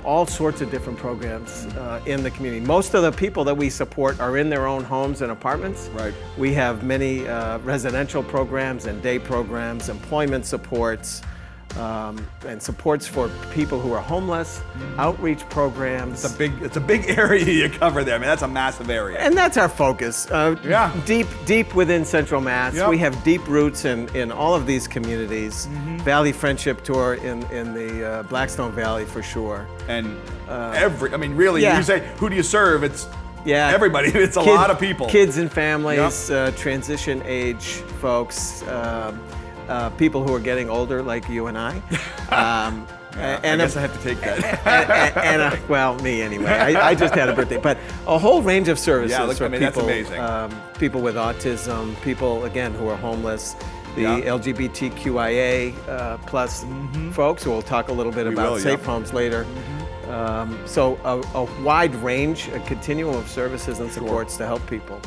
all sorts of different programs in the community. Most of the people that we support are in their own homes and apartments. Right. We have many residential programs and day programs, employment supports, and supports for people who are homeless, outreach programs. It's a big area you cover there. I mean, that's a massive area. And that's our focus. Deep within Central Mass. Yep. We have deep roots in all of these communities. Valley Friendship Tour in the Blackstone Valley for sure. And really, you say, who do you serve? It's everybody. It's a lot of people. Kids and families, transition age folks, people who are getting older like you and I. I guess I have to take that. Well, me anyway. I just had a birthday, but a whole range of services for people. That's amazing. People with autism, people again who are homeless, the LGBTQIA plus folks. We'll talk a little bit about safe homes later. So a wide range, a continuum of services and supports to help people.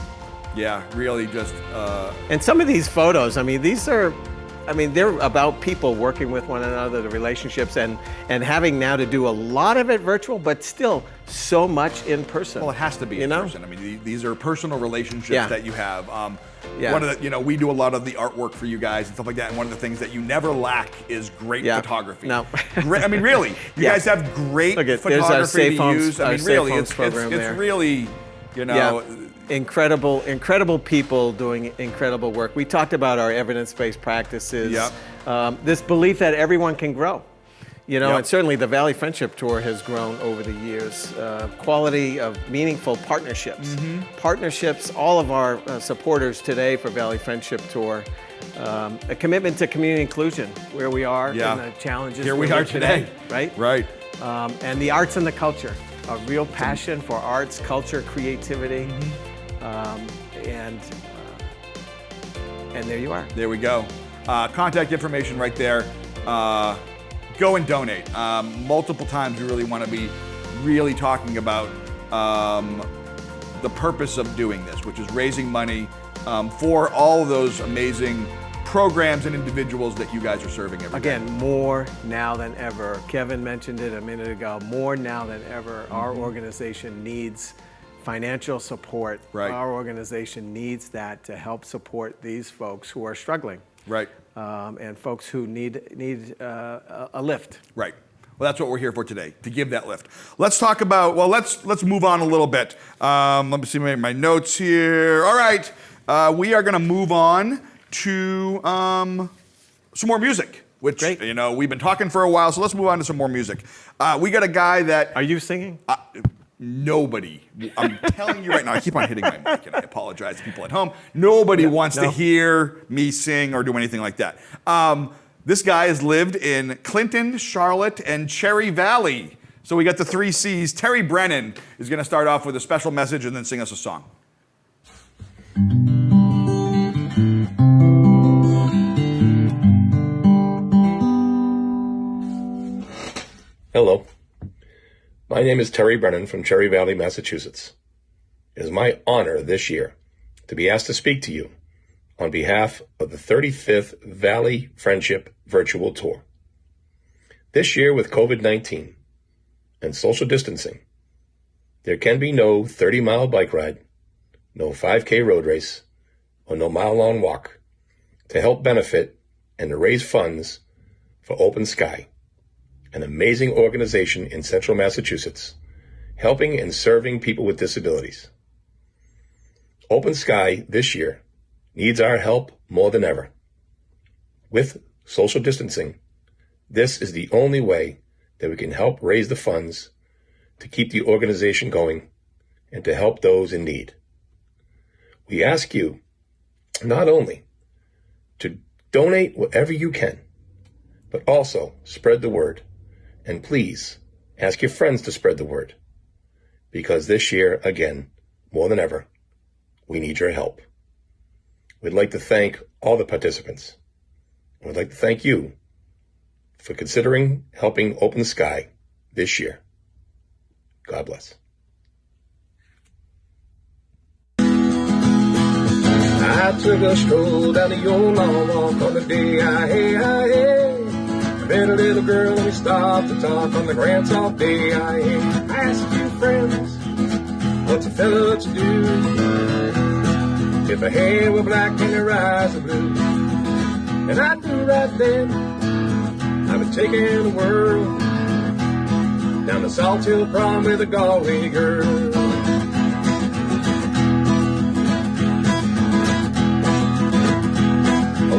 Yeah, really just. And some of these photos, they're about people working with one another, the relationships, and having now to do a lot of it virtual, but still so much in person. Well, it has to be in person. I mean, these are personal relationships that you have. Yeah. One of the, we do a lot of the artwork for you guys and stuff like that. And one of the things that you never lack is great photography. No. I mean, really, you guys have great photography to use. I mean, really, it's really, incredible people doing incredible work. We talked about our evidence-based practices. This belief that everyone can grow. And certainly the Valley Friendship Tour has grown over the years. Quality of meaningful partnerships. Partnerships, all of our supporters today for Valley Friendship Tour. A commitment to community inclusion, where we are and the challenges. Here we are today. Right? Right. And the arts and the culture. A real passion for arts, culture, creativity. And there you are. There we go. Contact information right there. Go and donate. Multiple times we really want to be really talking about the purpose of doing this, which is raising money for all of those amazing programs and individuals that you guys are serving every day. Again, more now than ever. Kevin mentioned it a minute ago. More now than ever, our organization needs financial support. Right. Our organization needs that to help support these folks who are struggling. Right. And folks who need a lift. Right. Well, that's what we're here for today, to give that lift. Let's talk about, let's move on a little bit. Let me see my notes here. All right. We are going to move on to some more music. which, Great. you know, we've been talking for a while, so let's move on to some more music. We got a guy that... Are you singing? Nobody, I'm telling you right now, I keep on hitting my mic, and I apologize to people at home. Nobody wants to hear me sing or do anything like that. This guy has lived in Clinton, Charlotte, and Cherry Valley. So we got the 3 C's. Terry Brennan is going to start off with a special message and then sing us a song. Hello. My name is Terry Brennan from Cherry Valley, Massachusetts. It is my honor this year to be asked to speak to you on behalf of the 35th Valley Friendship Virtual Tour. This year with COVID-19 and social distancing, there can be no 30-mile bike ride, no 5K road race, or no mile-long walk to help benefit and to raise funds for Open Sky, an amazing organization in central Massachusetts, helping and serving people with disabilities. Open Sky this year needs our help more than ever. With social distancing, this is the only way that we can help raise the funds to keep the organization going and to help those in need. We ask you not only to donate whatever you can, but also spread the word. And please ask your friends to spread the word, because this year, again, more than ever, we need your help. We'd like to thank all the participants. We'd like to thank you for considering helping Open Sky this year. God bless. I took a stroll down the old long walk on the day I met a little girl and we stopped to talk on the grand soft day. I asked a few friends, what's a fella to do if her hair were black and her eyes were blue? And I knew right then I was taking the world down the Salt Hill Prom with a Galway girl.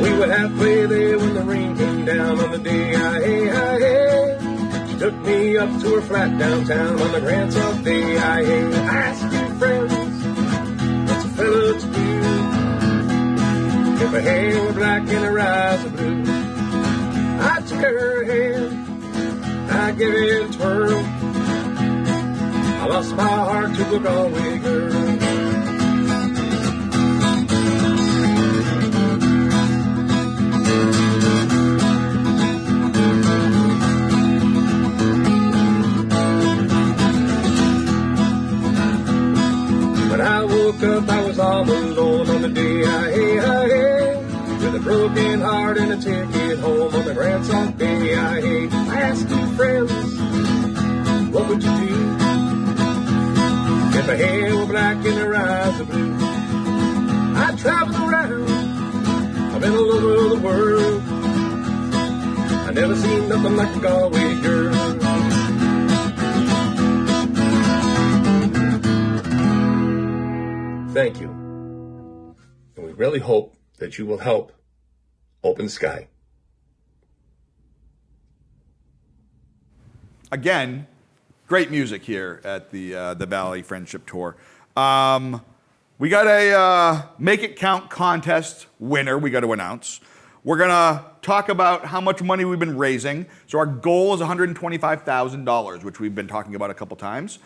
We were halfway there when the rain came down on the day She took me up to her flat downtown on the grand soft day I asked a few friends, what's a fella to do if her hair were black and her eyes were blue? I took her hand, I gave it a twirl, I lost my heart to a Galway girl. I woke up, I was all alone on the day with a broken heart and a ticket home on the grand soft day I asked two friends, what would you do if her hair were black and her eyes were blue? I traveled around, I've been all over the world, I never seen nothing like a Galway girl. Thank you. And we really hope that you will help Open Sky. Again, great music here at the Valley Friendship Tour. We got a Make It Count contest winner we got to announce. We're going to talk about how much money we've been raising. So our goal is $125,000, which we've been talking about a couple times.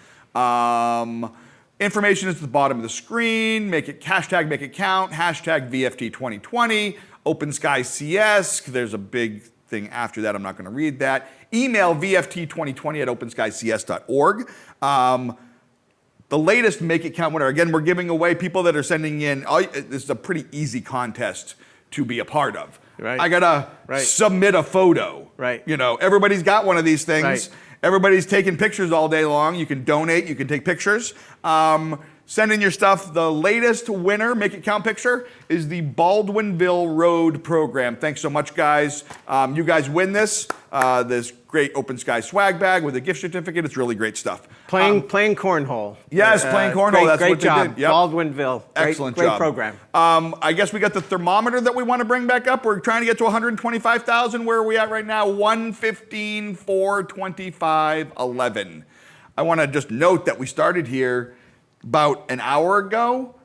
Information is at the bottom of the screen. Hashtag Make It Count, hashtag VFT 2020, Open Sky CS. There's a big thing after that. I'm not going to read that. Email VFT2020 at openskycs.org. The latest Make It Count winner. Again, we're giving away people that are sending in. This is a pretty easy contest to be a part of. Right. I gotta submit a photo. Right. You know, everybody's got one of these things. Right. Everybody's taking pictures all day long. You can donate, you can take pictures. Send in your stuff. The latest winner, make it count picture, is the Baldwinville Road program. Thanks so much, guys. You guys win this great Open Sky swag bag with a gift certificate. It's really great stuff. Playing cornhole. Yes, playing cornhole. That's great what job. they did. Yep. Baldwinville. Excellent great job. program. I guess we got the thermometer that we want to bring back up. We're trying to get to 125,000. Where are we at right now? 115, 425, 11. I want to just note that we started here about an hour ago.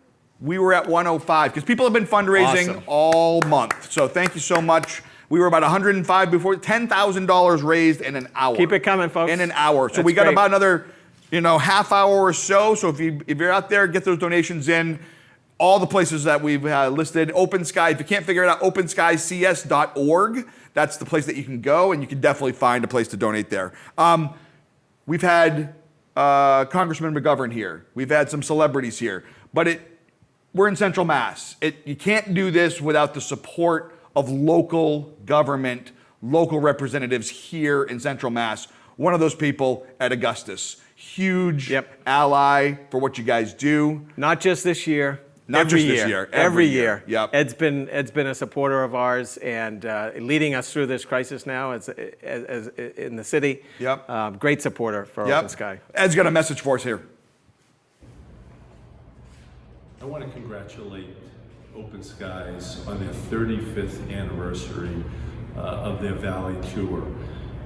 We were at 105 because people have been fundraising Awesome. all month. So thank you so much. We were about 105 before, $10,000 raised in an hour. Keep it coming, folks. In an hour. So That's we got great. about another, half hour or so. So if you're out there, get those donations in. All the places that we've listed. Open Sky, if you can't figure it out, openskycs.org. That's the place that you can go, and you can definitely find a place to donate there. We've had Congressman Mcgovern here. We've had some celebrities here. But we're in Central Mass. You can't do this without the support of local government, local representatives here in Central Mass. One of those people at Augustus. Huge ally for what you guys do. Not just this year. Not every just this year. year. Every year. Yep. Ed's been a supporter of ours and leading us through this crisis now as in the city. Yep. Great supporter for Open Sky. Ed's got a message for us here. I want to congratulate Open Skies on their 35th anniversary of their Valley Tour.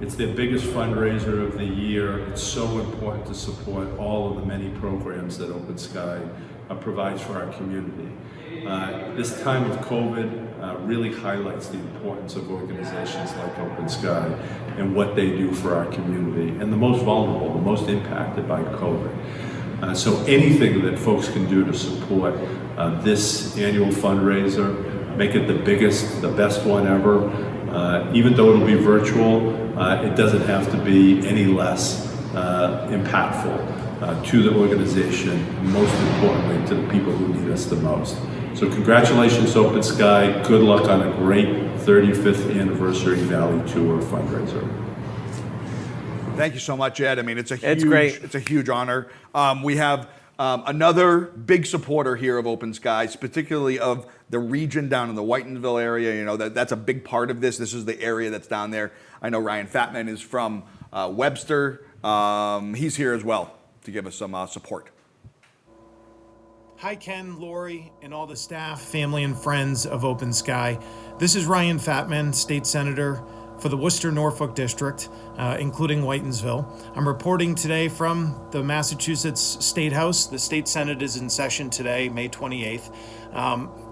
It's their biggest fundraiser of the year. It's so important to support all of the many programs that Open Sky provides for our community. This time of COVID really highlights the importance of organizations like Open Sky and what they do for our community and the most vulnerable, the most impacted by COVID. So anything that folks can do to support this annual fundraiser, make it the biggest, the best one ever. Even though it'll be virtual, it doesn't have to be any less impactful to the organization, most importantly to the people who need us the most. So congratulations, Open Sky. Good luck on a great 35th anniversary Valley Tour fundraiser. Thank you so much, Ed. I mean, it's a huge honor. We have another big supporter here of Open Skies, particularly of the region down in the Whitensville area. That's a big part of this. This is the area that's down there. I know Ryan Fatman is from Webster. He's here as well to give us some support. Hi, Ken, Lori, and all the staff, family, and friends of Open Sky. This is Ryan Fatman, State Senator for the Worcester-Norfolk District, including Whitensville. I'm reporting today from the Massachusetts State House. The State Senate is in session today, May 28th.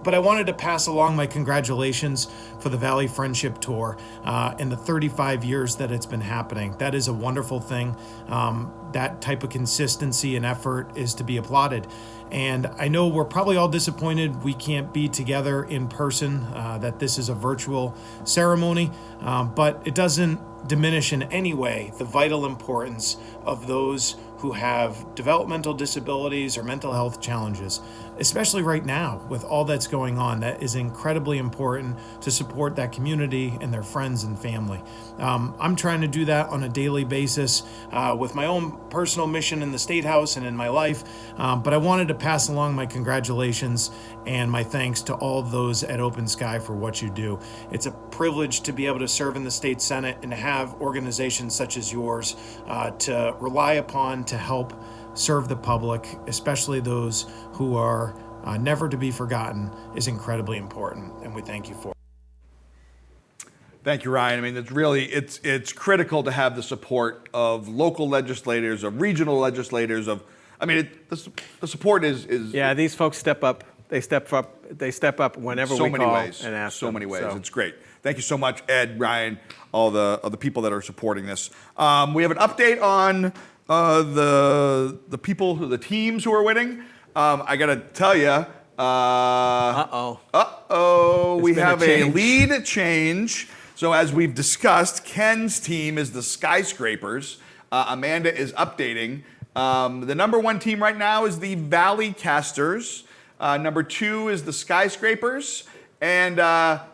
But I wanted to pass along my congratulations for the Valley Friendship Tour and the 35 years that it's been happening. That is a wonderful thing. That type of consistency and effort is to be applauded. And I know we're probably all disappointed we can't be together in person, that this is a virtual ceremony, but it doesn't diminish in any way the vital importance of those who have developmental disabilities or mental health challenges, especially right now with all that's going on. That is incredibly important to support that community and their friends and family. I'm trying to do that on a daily basis with my own personal mission in the State House and in my life, but I wanted to pass along my congratulations and my thanks to all those at Open Sky for what you do. It's a privilege to be able to serve in the State Senate and to have organizations such as yours to rely upon to help serve the public, especially those who are never to be forgotten, is incredibly important, and we thank you for it. Thank you, Ryan. I mean, it's critical to have the support of local legislators, of regional legislators, the support is. Yeah, these folks step up. They step up whenever we call and ask them. So many ways. It's great. Thank you so much, Ed, Ryan, all the people that are supporting this. We have an update on the people, the teams who are winning. I got to tell you. We have a lead change. So as we've discussed, Ken's team is the Skyscrapers. Amanda is updating. The number one team right now is the Valley Casters. Number 2 is the Skyscrapers. And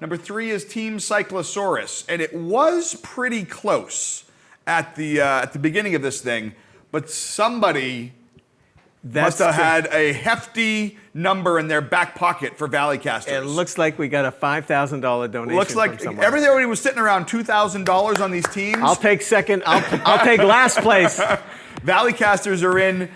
number 3 is Team Cyclosaurus. And it was pretty close at the beginning of this thing, but somebody must have had a hefty number in their back pocket for Valley casters. It looks like we got a $5,000 donation. Looks like from someone. everybody was sitting around $2,000 on these teams. I'll take second. I'll take last place. Valley casters are in.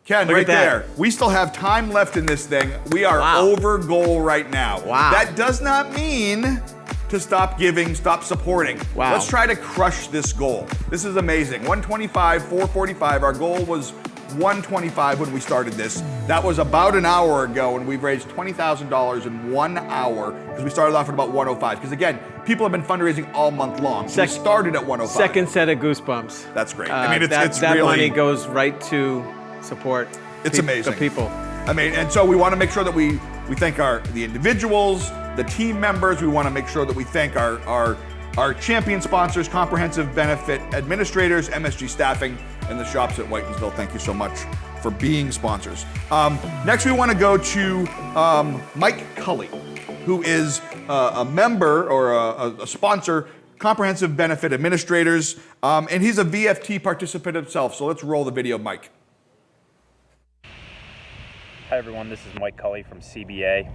Ken, Look right at that. there. We still have time left in this thing. We are over goal right now. Wow. That does not mean to stop giving, stop supporting. Wow. Let's try to crush this goal. This is amazing. 125, 445. Our goal was 125 when we started this. That was about an hour ago, and we've raised $20,000 in 1 hour because we started off at about 105. Because again, people have been fundraising all month long. So we started at 105. Second set of goosebumps. That's great. I mean, it's that really, money goes right to support. It's amazing. The people. I mean, and so we want to make sure that we thank the individuals, the team members. We want to make sure that we thank our champion sponsors, comprehensive benefit administrators, MSG staffing, and the shops at Whitensville. Thank you so much for being sponsors. Next, we want to go to Mike Culley, who is a member or a sponsor, comprehensive benefit administrators, and he's a VFT participant himself. So let's roll the video, Mike. Hi everyone, this is Mike Culley from CBA.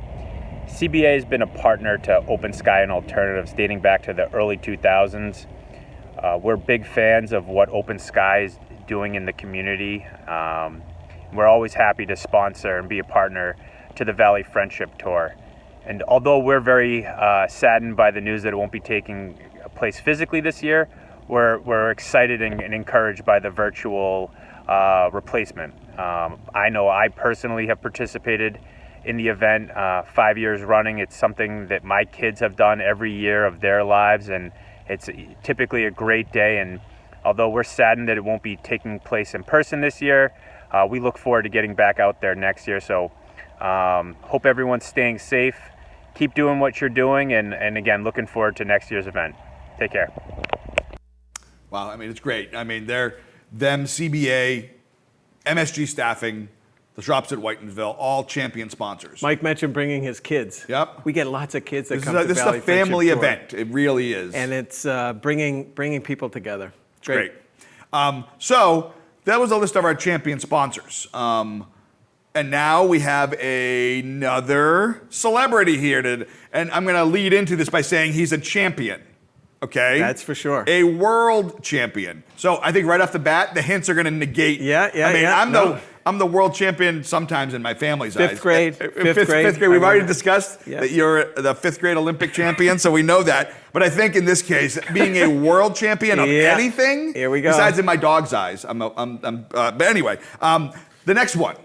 CBA has been a partner to Open Sky and Alternatives dating back to the early 2000s. We're big fans of what Open Sky is doing in the community. We're always happy to sponsor and be a partner to the Valley Friendship Tour. And although we're very saddened by the news that it won't be taking place physically this year, we're excited and encouraged by the virtual replacement. I know I personally have participated in the event 5 years running. It's something that my kids have done every year of their lives, and it's typically a great day. And although we're saddened that it won't be taking place in person this year, we look forward to getting back out there next year. So hope everyone's staying safe. Keep doing what you're doing, and again, looking forward to next year's event. Take care. Wow, I mean, it's great. I mean, them, CBA, MSG Staffing, the shops at Whitensville, all champion sponsors. Mike mentioned bringing his kids. Yep. We get lots of kids that come to This is Valley a family Friendship Tour. event. It really is. And it's bringing people together. Great. So that was a list of our champion sponsors. And now we have another celebrity here. And I'm going to lead into this by saying he's a champion. Okay? That's for sure. A world champion. So I think right off the bat, the hints are going to negate. I'm the world champion sometimes in my family's eyes. Fifth grade. Fifth grade. We've already discussed that you're the fifth grade Olympic champion, so we know that. But I think in this case, being a world champion of anything, here we go. Besides in my dog's eyes, but anyway, the next one.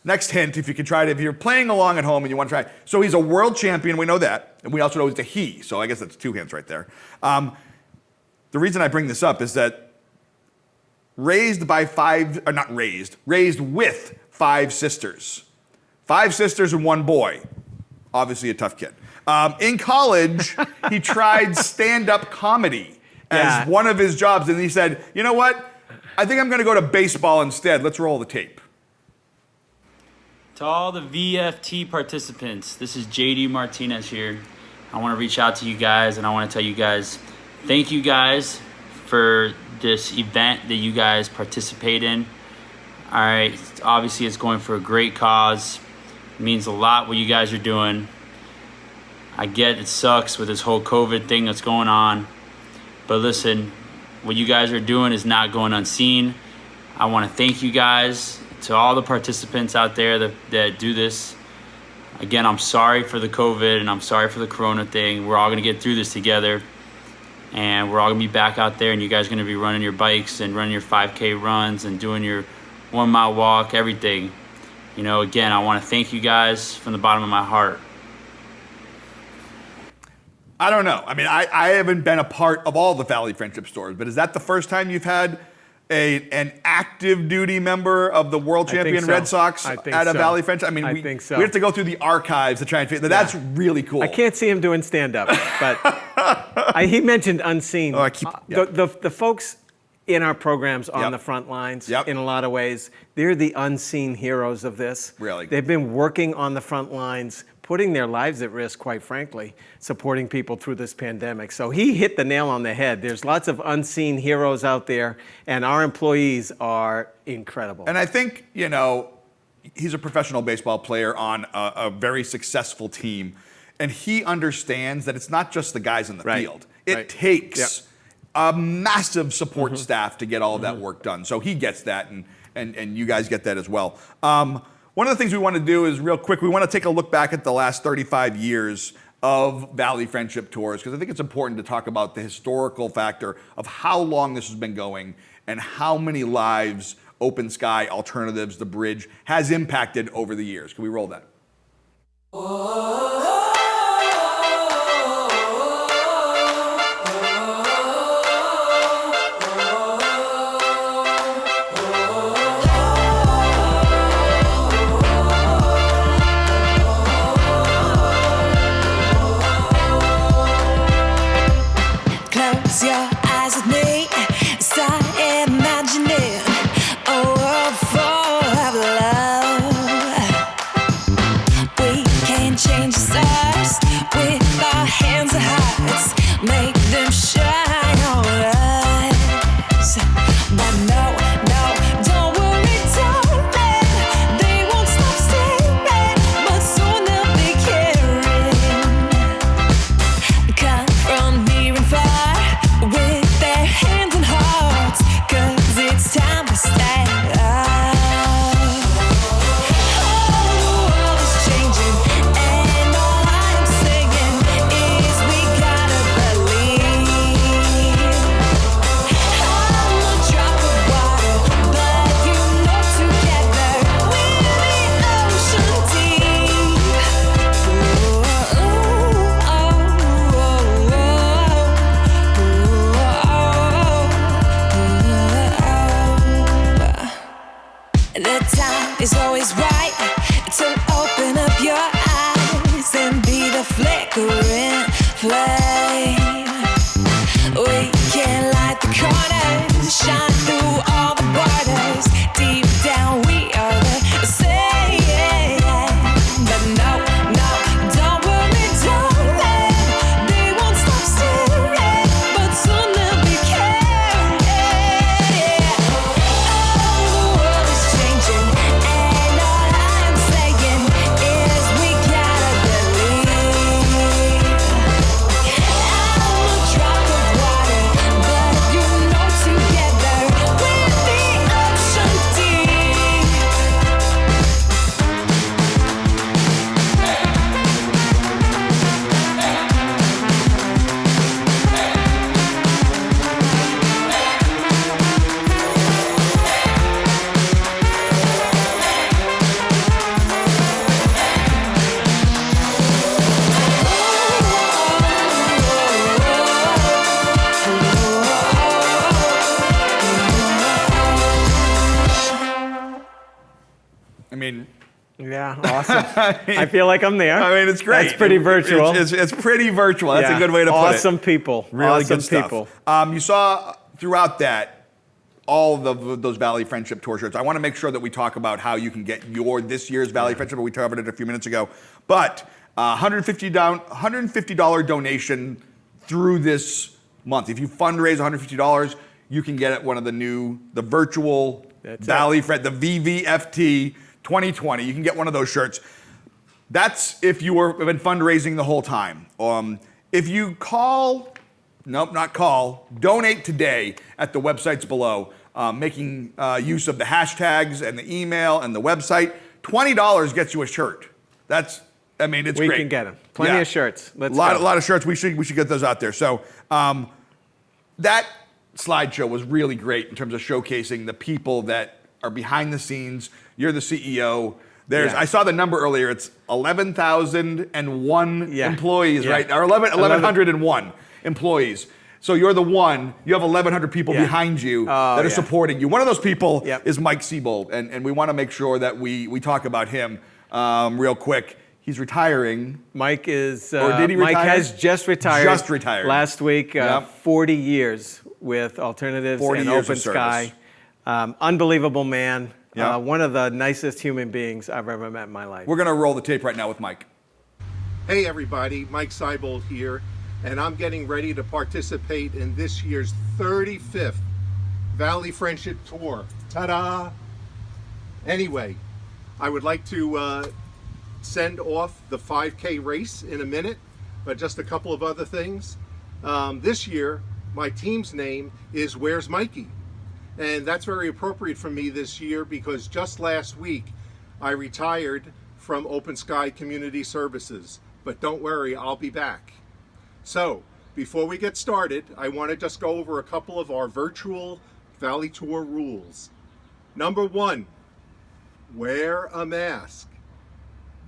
Next hint, if you can try it, if you're playing along at home and you want to try. So he's a world champion, we know that. And we also know he's a he, so I guess that's two hints right there. The reason I bring this up is that raised with five sisters. 5 sisters and 1 boy. Obviously a tough kid. In college, he tried stand-up comedy as one of his jobs, and he said, you know what? I think I'm going to go to baseball instead. Let's roll the tape. To all the VFT participants, this is JD Martinez here. I want to reach out to you guys, and I want to tell you guys, thank you guys for this event that you guys participate in. All right, obviously it's going for a great cause. It means a lot what you guys are doing. I get it sucks with this whole COVID thing that's going on, but listen, what you guys are doing is not going unseen. I want to thank you guys, to all the participants out there that do this. Again, I'm sorry for the COVID and I'm sorry for the Corona thing. We're all gonna get through this together, and we're all gonna be back out there, and you guys are gonna be running your bikes and running your 5K runs and doing your 1 mile walk, everything. You know, again, I wanna thank you guys from the bottom of my heart. I don't know. I mean, I haven't been a part of all the Valley Friendship Stores, but is that the first time you've had an active duty member of the world champion Red Sox at a Valley Friendship? I mean, we have to go through the archives to try and figure. That's really cool. I can't see him doing stand-up, but he mentioned unseen. The folks in our programs on the front lines, in a lot of ways, they're the unseen heroes of this. Really? They've been working on the front lines, putting their lives at risk, quite frankly, supporting people through this pandemic. So he hit the nail on the head. There's lots of unseen heroes out there, and our employees are incredible. And I think, you know, he's a professional baseball player on a very successful team, and he understands that it's not just the guys in the field. It takes a massive support staff to get all of that work done. So he gets that, and you guys get that as well. One of the things we want to do is real quick, we want to take a look back at the last 35 years of Valley Friendship Tours, because I think it's important to talk about the historical factor of how long this has been going and how many lives Open Sky, Alternatives, the Bridge has impacted over the years. Can we roll that? Close your eyes with me, start imagining a world full of love. We can change the stars with our hands and hearts, make them shine on us. But no, don't worry, darling, they won't stop staring, but soon they'll be caring. Come from near and far with their hands and hearts, 'cause it's time to stand up. Oh, the world is changing, and all I'm saying is we gotta believe. I'm a drop of water, but you know together we're the ocean deep. The time is always right to open up your eyes and be the flickering flame. We can light the corners, shine through all the borders. Deep down we are the same. But no, don't worry, darling, they won't stop staring, but soon they'll be caring. Oh, the world is changing, and all I'm saying is we gotta believe. I'm a drop of water, but you know together we're the ocean deep. I mean, Yeah, awesome. I feel like I'm there. I mean, it's great. That's pretty virtual. It's pretty virtual. That's a good way to put it. Awesome people. Really awesome good stuff. people. You saw throughout that all of those Valley Friendship Tour shirts. I want to make sure that we talk about how you can get this year's Valley Friendship. We covered it a few minutes ago. But $150 donation through this month. If you fundraise $150, you can get one of the virtual Valley Friend, the VVFT 2020. You can get one of those shirts. That's if you have been fundraising the whole time. If you donate today at the websites below, making use of the hashtags and the email and the website, $20 gets you a shirt. It's great. We can get them. Plenty of shirts. A lot of shirts. We should get those out there. So that slideshow was really great in terms of showcasing the people that are behind the scenes. You're the CEO. I saw the number earlier. It's 11,001 employees, right? Or 1,101 employees. So you're the one. You have 1,100 people behind you that are supporting you. One of those people is Mike Siebold, and we want to make sure that we talk about him real quick. He's retiring. Mike is. Or did he retire? Mike has just retired. Just retired last week. 40 years with Alternatives and Open Sky. Unbelievable man. One of the nicest human beings I've ever met in my life. We're going to roll the tape right now with Mike. Hey everybody, Mike Siebold here, and I'm getting ready to participate in this year's 35th Valley Friendship Tour. Ta-da! Anyway, I would like to send off the 5K race in a minute, but just a couple of other things. This year, my team's name is Where's Mikey? And that's very appropriate for me this year because just last week I retired from Open Sky Community Services. But don't worry, I'll be back. So, before we get started, I want to just go over a couple of our virtual Valley Tour rules. Number 1, wear a mask.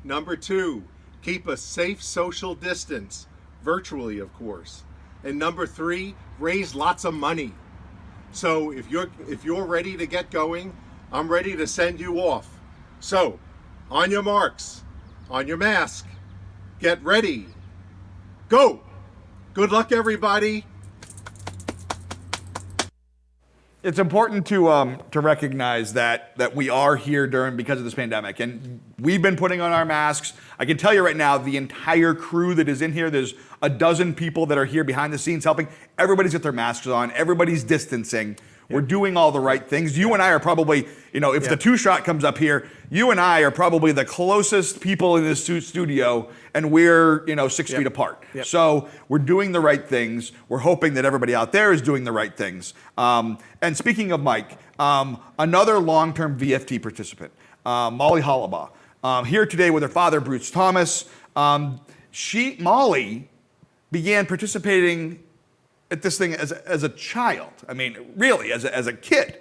Number 2, keep a safe social distance, virtually of course. And number 3, raise lots of money. So if you're ready to get going, I'm ready to send you off. So, on your marks, on your mask, get ready, go! Good luck, everybody. It's important to recognize that we are here because of this pandemic, and we've been putting on our masks. I can tell you right now, the entire crew that is in here, there's a dozen people that are here behind the scenes helping. Everybody's got their masks on. Everybody's distancing. We're doing all the right things. You and I are probably, if the 2-shot comes up here, you and I are probably the closest people in this studio, and we're 6 feet apart. So we're doing the right things. We're hoping that everybody out there is doing the right things. And speaking of Mike, another long-term VFT participant, Molly Hollibaugh, here today with her father, Bruce Thomas. Molly began participating at this thing as a child. I mean, really, as a kid.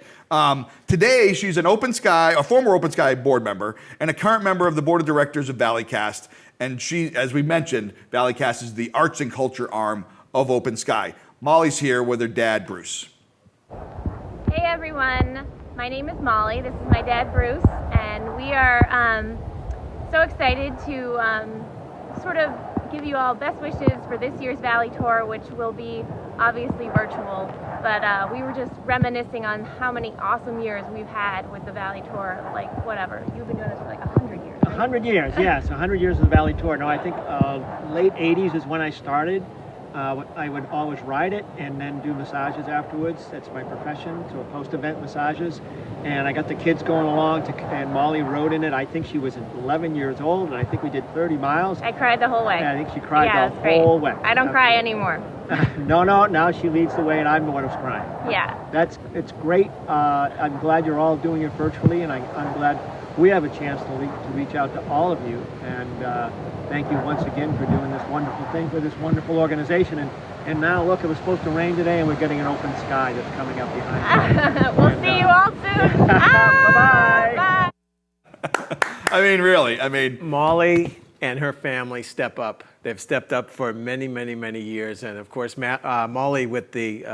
Today, she's an a former Open Sky board member and a current member of the board of directors of Valleycast. And she, as we mentioned, Valleycast is the arts and culture arm of Open Sky. Molly's here with her dad, Bruce. Hey everyone, my name is Molly. This is my dad, Bruce, and we are so excited to sort of give you all best wishes for this year's Valley Tour, which will be obviously virtual, but we were just reminiscing on how many awesome years we've had with the Valley Tour. Like, whatever, you've been doing this for like 100 years, right? 100 years, yes, 100 years of the Valley Tour. No, I think late 80s is when I started. I would always ride it and then do massages afterwards. That's my profession, so post-event massages. And I got the kids going along, and Molly rode in it. I think she was 11 years old, and I think we did 30 miles. I cried the whole way. Yeah, I think she cried the whole way. I don't cry anymore. No, now she leads the way, and I'm the one who's crying. Yeah. It's great. I'm glad you're all doing it virtually, and I'm glad we have a chance to reach out to all of you. And thank you once again for doing this wonderful thing for this wonderful organization. And now, look, it was supposed to rain today, and we're getting an open sky that's coming up behind us. We'll see you all soon. Bye-bye. Bye. I mean, really, Molly and her family step up. They've stepped up for many, many, many years. And of course, Molly with the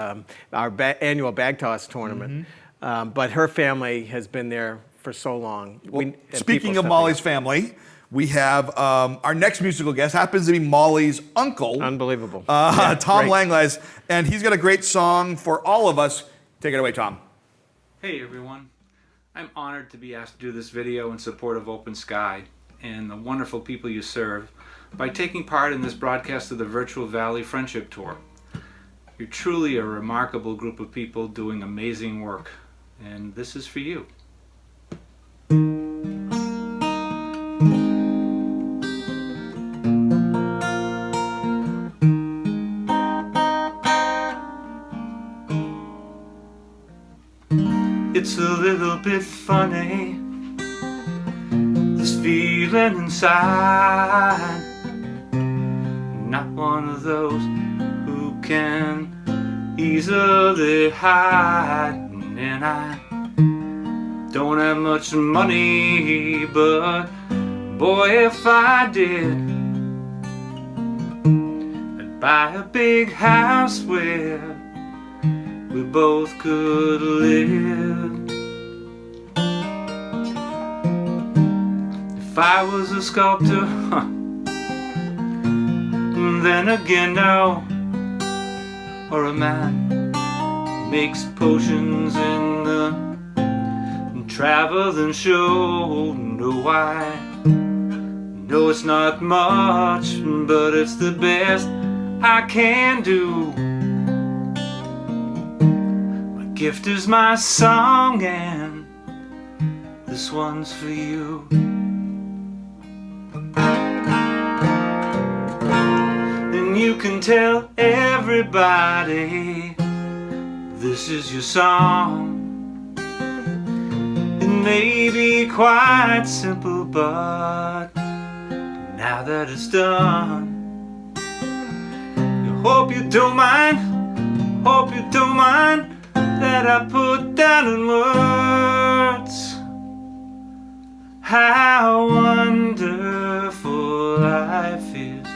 our annual bag toss tournament. But her family has been there for so long. Well, speaking of Molly's family, we have our next musical guest happens to be Molly's uncle. Unbelievable. Tom Langley, and he's got a great song for all of us. Take it away, Tom. Hey everyone. I'm honored to be asked to do this video in support of Open Sky and the wonderful people you serve by taking part in this broadcast of the Virtual Valley Friendship Tour. You're truly a remarkable group of people doing amazing work, and this is for you. It's a little bit funny, this feeling inside. Not one of those who can easily hide. And I don't have much money, but boy, if I did, I'd buy a big house where we both could live. If I was a sculptor, then again no. Or a man makes potions in the traveling show. No, I know it's not much, but it's the best I can do. Gift is my song, and this one's for you. And you can tell everybody this is your song. It may be quite simple, but now that it's done, I hope you don't mind, hope you don't mind that I put down in words how wonderful life is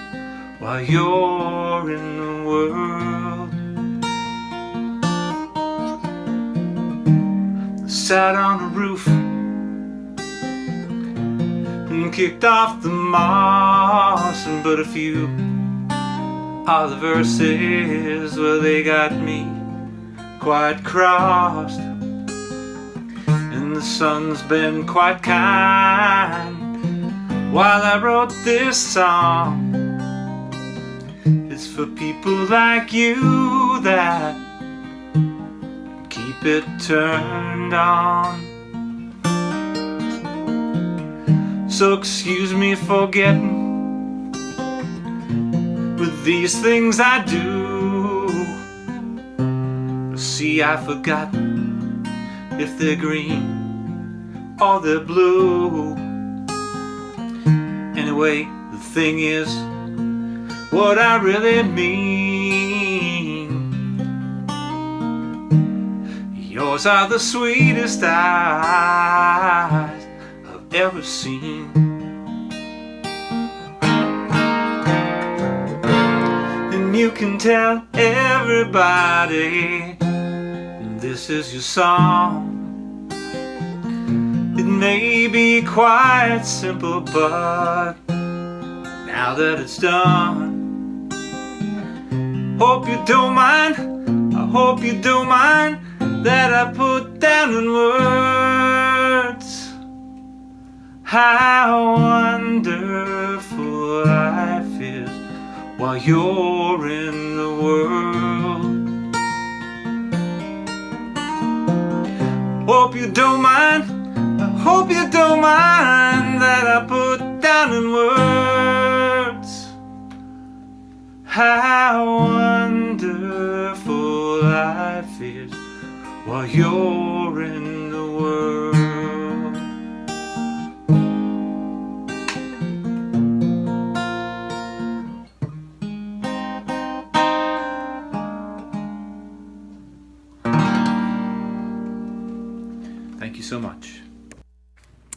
while you're in the world. I sat on a roof and kicked off the moss, but a few of the verses, well, they got me quite crossed. And the sun's been quite kind while I wrote this song. It's for people like you that keep it turned on. So excuse me for getting with these things I do. See, I forgot if they're green or they're blue. Anyway, the thing is what I really mean. Yours are the sweetest eyes I've ever seen. And you can tell everybody this is your song. It may be quite simple, but now that it's done, hope you don't mind, I hope you don't mind that I put down in words how wonderful life is while you're in the world. Hope you don't mind, I hope you don't mind that I put down in words how wonderful life is while you're in the world. Thank you so much.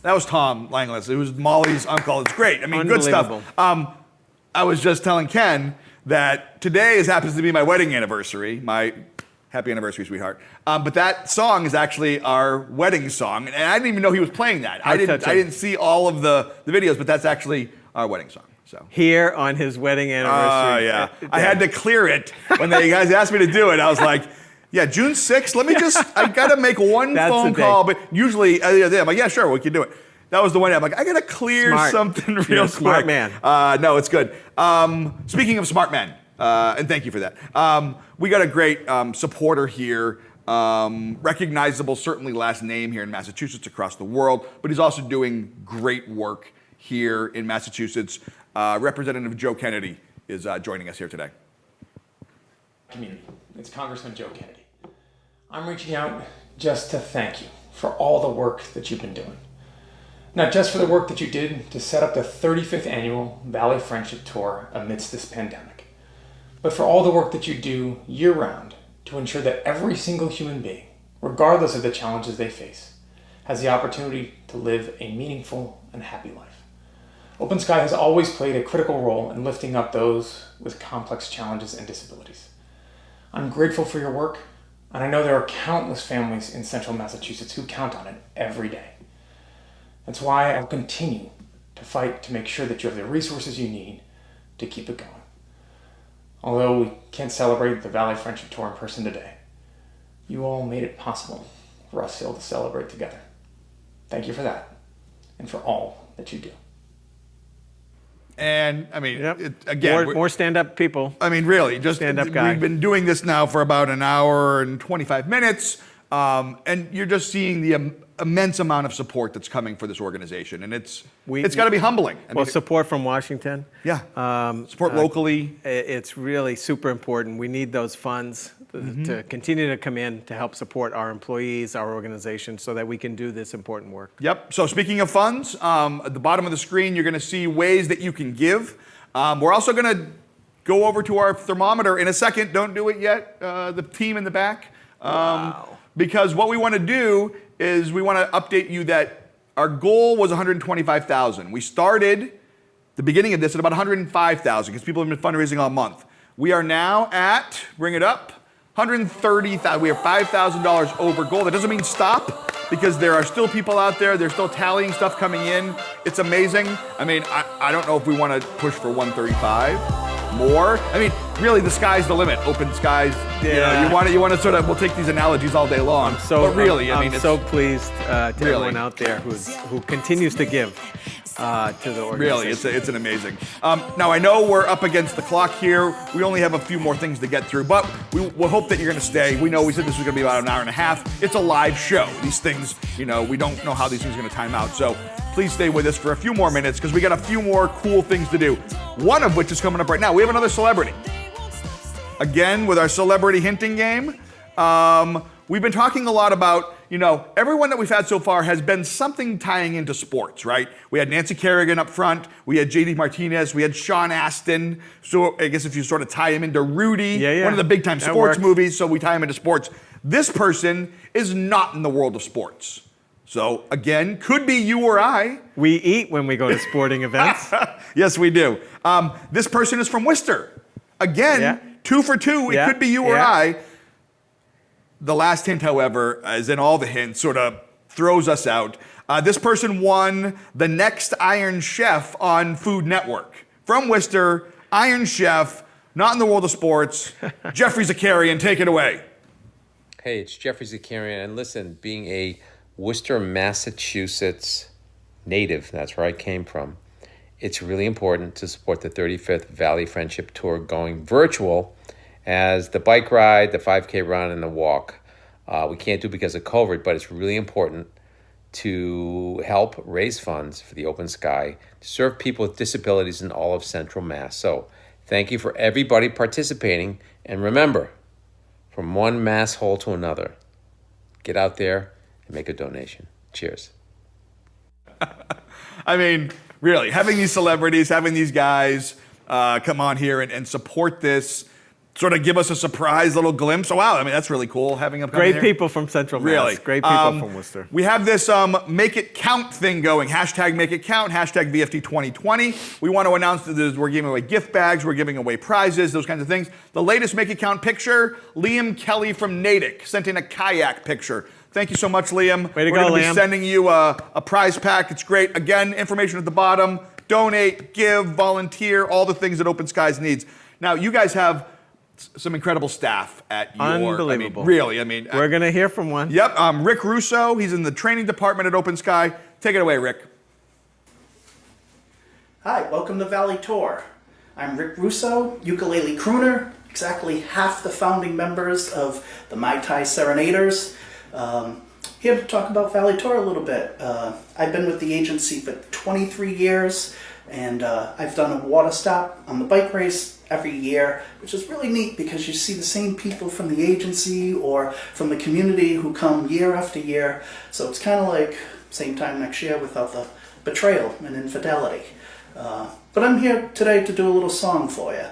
That was Tom Langley. It was Molly's uncle. It's great. I mean, good stuff. I was just telling Ken that today happens to be my wedding anniversary. My happy anniversary, sweetheart. But that song is actually our wedding song, and I didn't even know he was playing that. I didn't see all of the videos, but that's actually our wedding song. So here on his wedding anniversary. Yeah. I had to clear it when you guys asked me to do it. I was like, yeah, June 6th, I got to make one phone call. But usually, I'm like, yeah, sure, we can do it. That was the one. I'm like, I got to clear something real quick. Smart man. No, it's good. Speaking of smart men, and thank you for that. We got a great supporter here, recognizable, certainly last name here in Massachusetts, across the world, but he's also doing great work here in Massachusetts. Representative Joe Kennedy is joining us here today. Community. It's Congressman Joe Kennedy. I'm reaching out just to thank you for all the work that you've been doing. Not just for the work that you did to set up the 35th annual Valley Friendship Tour amidst this pandemic, but for all the work that you do year-round to ensure that every single human being, regardless of the challenges they face, has the opportunity to live a meaningful and happy life. Open Sky has always played a critical role in lifting up those with complex challenges and disabilities. I'm grateful for your work, and I know there are countless families in central Massachusetts who count on it every day. That's why I'll continue to fight to make sure that you have the resources you need to keep it going. Although we can't celebrate the Valley Friendship Tour in person today, you all made it possible for us still to celebrate together. Thank you for that, and for all that you do. And I mean, again, more stand-up people. I mean, really, just stand-up guy. We've been doing this now for about an hour and 25 minutes. And you're just seeing the immense amount of support that's coming for this organization, and it's got to be humbling. I mean, support from Washington. Yeah. Support locally. It's really super important. We need those funds to continue to come in to help support our employees, our organization, so that we can do this important work. Yep. So speaking of funds, at the bottom of the screen, you're going to see ways that you can give. We're also going to go over to our thermometer in a second. Don't do it yet. The team in the back. Because what we want to do is we want to update you that our goal was 125,000. We started the beginning of this at about 105,000 because people have been fundraising all month. We are now at, bring it up, 130,000. We are $5,000 over goal. That doesn't mean stop, because there are still people out there. They're still tallying stuff coming in. It's amazing. I mean, I don't know if we want to push for 135 more. I mean, really, the sky's the limit. Open skies. Yeah. You want to sort of. We'll take these analogies all day long. But really, I mean, I'm so pleased to everyone out there who continues to give to the organization. Really, it's an amazing. Now I know we're up against the clock here. We only have a few more things to get through, but we'll hope that you're going to stay. We know we said this was going to be about an hour and a half. It's a live show. These things, we don't know how these things are going to time out. So please stay with us for a few more minutes because we got a few more cool things to do. One of which is coming up right now. We have another celebrity. Again, with our celebrity hinting game. We've been talking a lot about, everyone that we've had so far has been something tying into sports, right? We had Nancy Kerrigan up front. We had JD Martinez. We had Sean Astin. So I guess if you sort of tie him into Rudy, one of the big time sports movies, so we tie him into sports. This person is not in the world of sports. So again, could be you or I. We eat when we go to sporting events. Yes, we do. This person is from Worcester. Again, 2 for 2. It could be you or I. The last hint, however, as in all the hints, sort of throws us out. This person won the next Iron Chef on Food Network. From Worcester, Iron Chef, not in the world of sports. Jeffrey Zakarian, take it away. Hey, it's Jeffrey Zakarian. And listen, being a Worcester, Massachusetts native, that's where I came from, it's really important to support the 35th Valley Friendship Tour going virtual as the bike ride, the 5K run, and the walk. We can't do because of COVID, but it's really important to help raise funds for the Open Sky to serve people with disabilities in all of Central Mass. So thank you for everybody participating. And remember, from one mass hole to another, get out there and make a donation. Cheers. I mean, really, having these celebrities, having these guys come on here and support this, sort of give us a surprise little glimpse. Oh, wow, I mean, that's really cool, having them come Great here. people from Central Mass. Really. Great people from Worcester. We have this Make It Count thing going. Hashtag Make It Count, hashtag VFT 2020. We want to announce that we're giving away gift bags, we're giving away prizes, those kinds of things. The latest Make It Count picture, Liam Kelly from Natick sent in a kayak picture. Thank you so much, Liam. Way to We're go, going to be Liam. sending you a prize pack. It's great. Again, information at the bottom. Donate, give, volunteer, all the things that Open Skies needs. Now, you guys have some incredible staff at your... Unbelievable. Really, we're going to hear from one. Yep, Rick Russo. He's in the training department at Open Sky. Take it away, Rick. Hi, welcome to Valley Tour. I'm Rick Russo, ukulele crooner, exactly half the founding members of the Mai Tai Serenaders. Here to talk about Valley Tour a little bit. I've been with the agency for 23 years, and I've done a water stop on the bike race every year, which is really neat because you see the same people from the agency or from the community who come year after year. So it's kind of like same time next year without the betrayal and infidelity. But I'm here today to do a little song for you.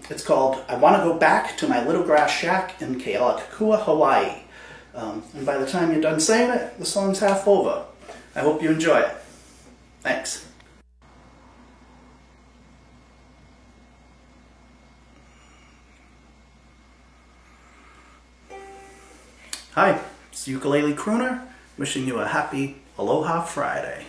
It's called I Want to Go Back to My Little Grass Shack in Kealakua, Hawaii. And by the time you're done saying it, the song's half over. I hope you enjoy it. Thanks. Hi, it's Ukulele Crooner, wishing you a happy Aloha Friday.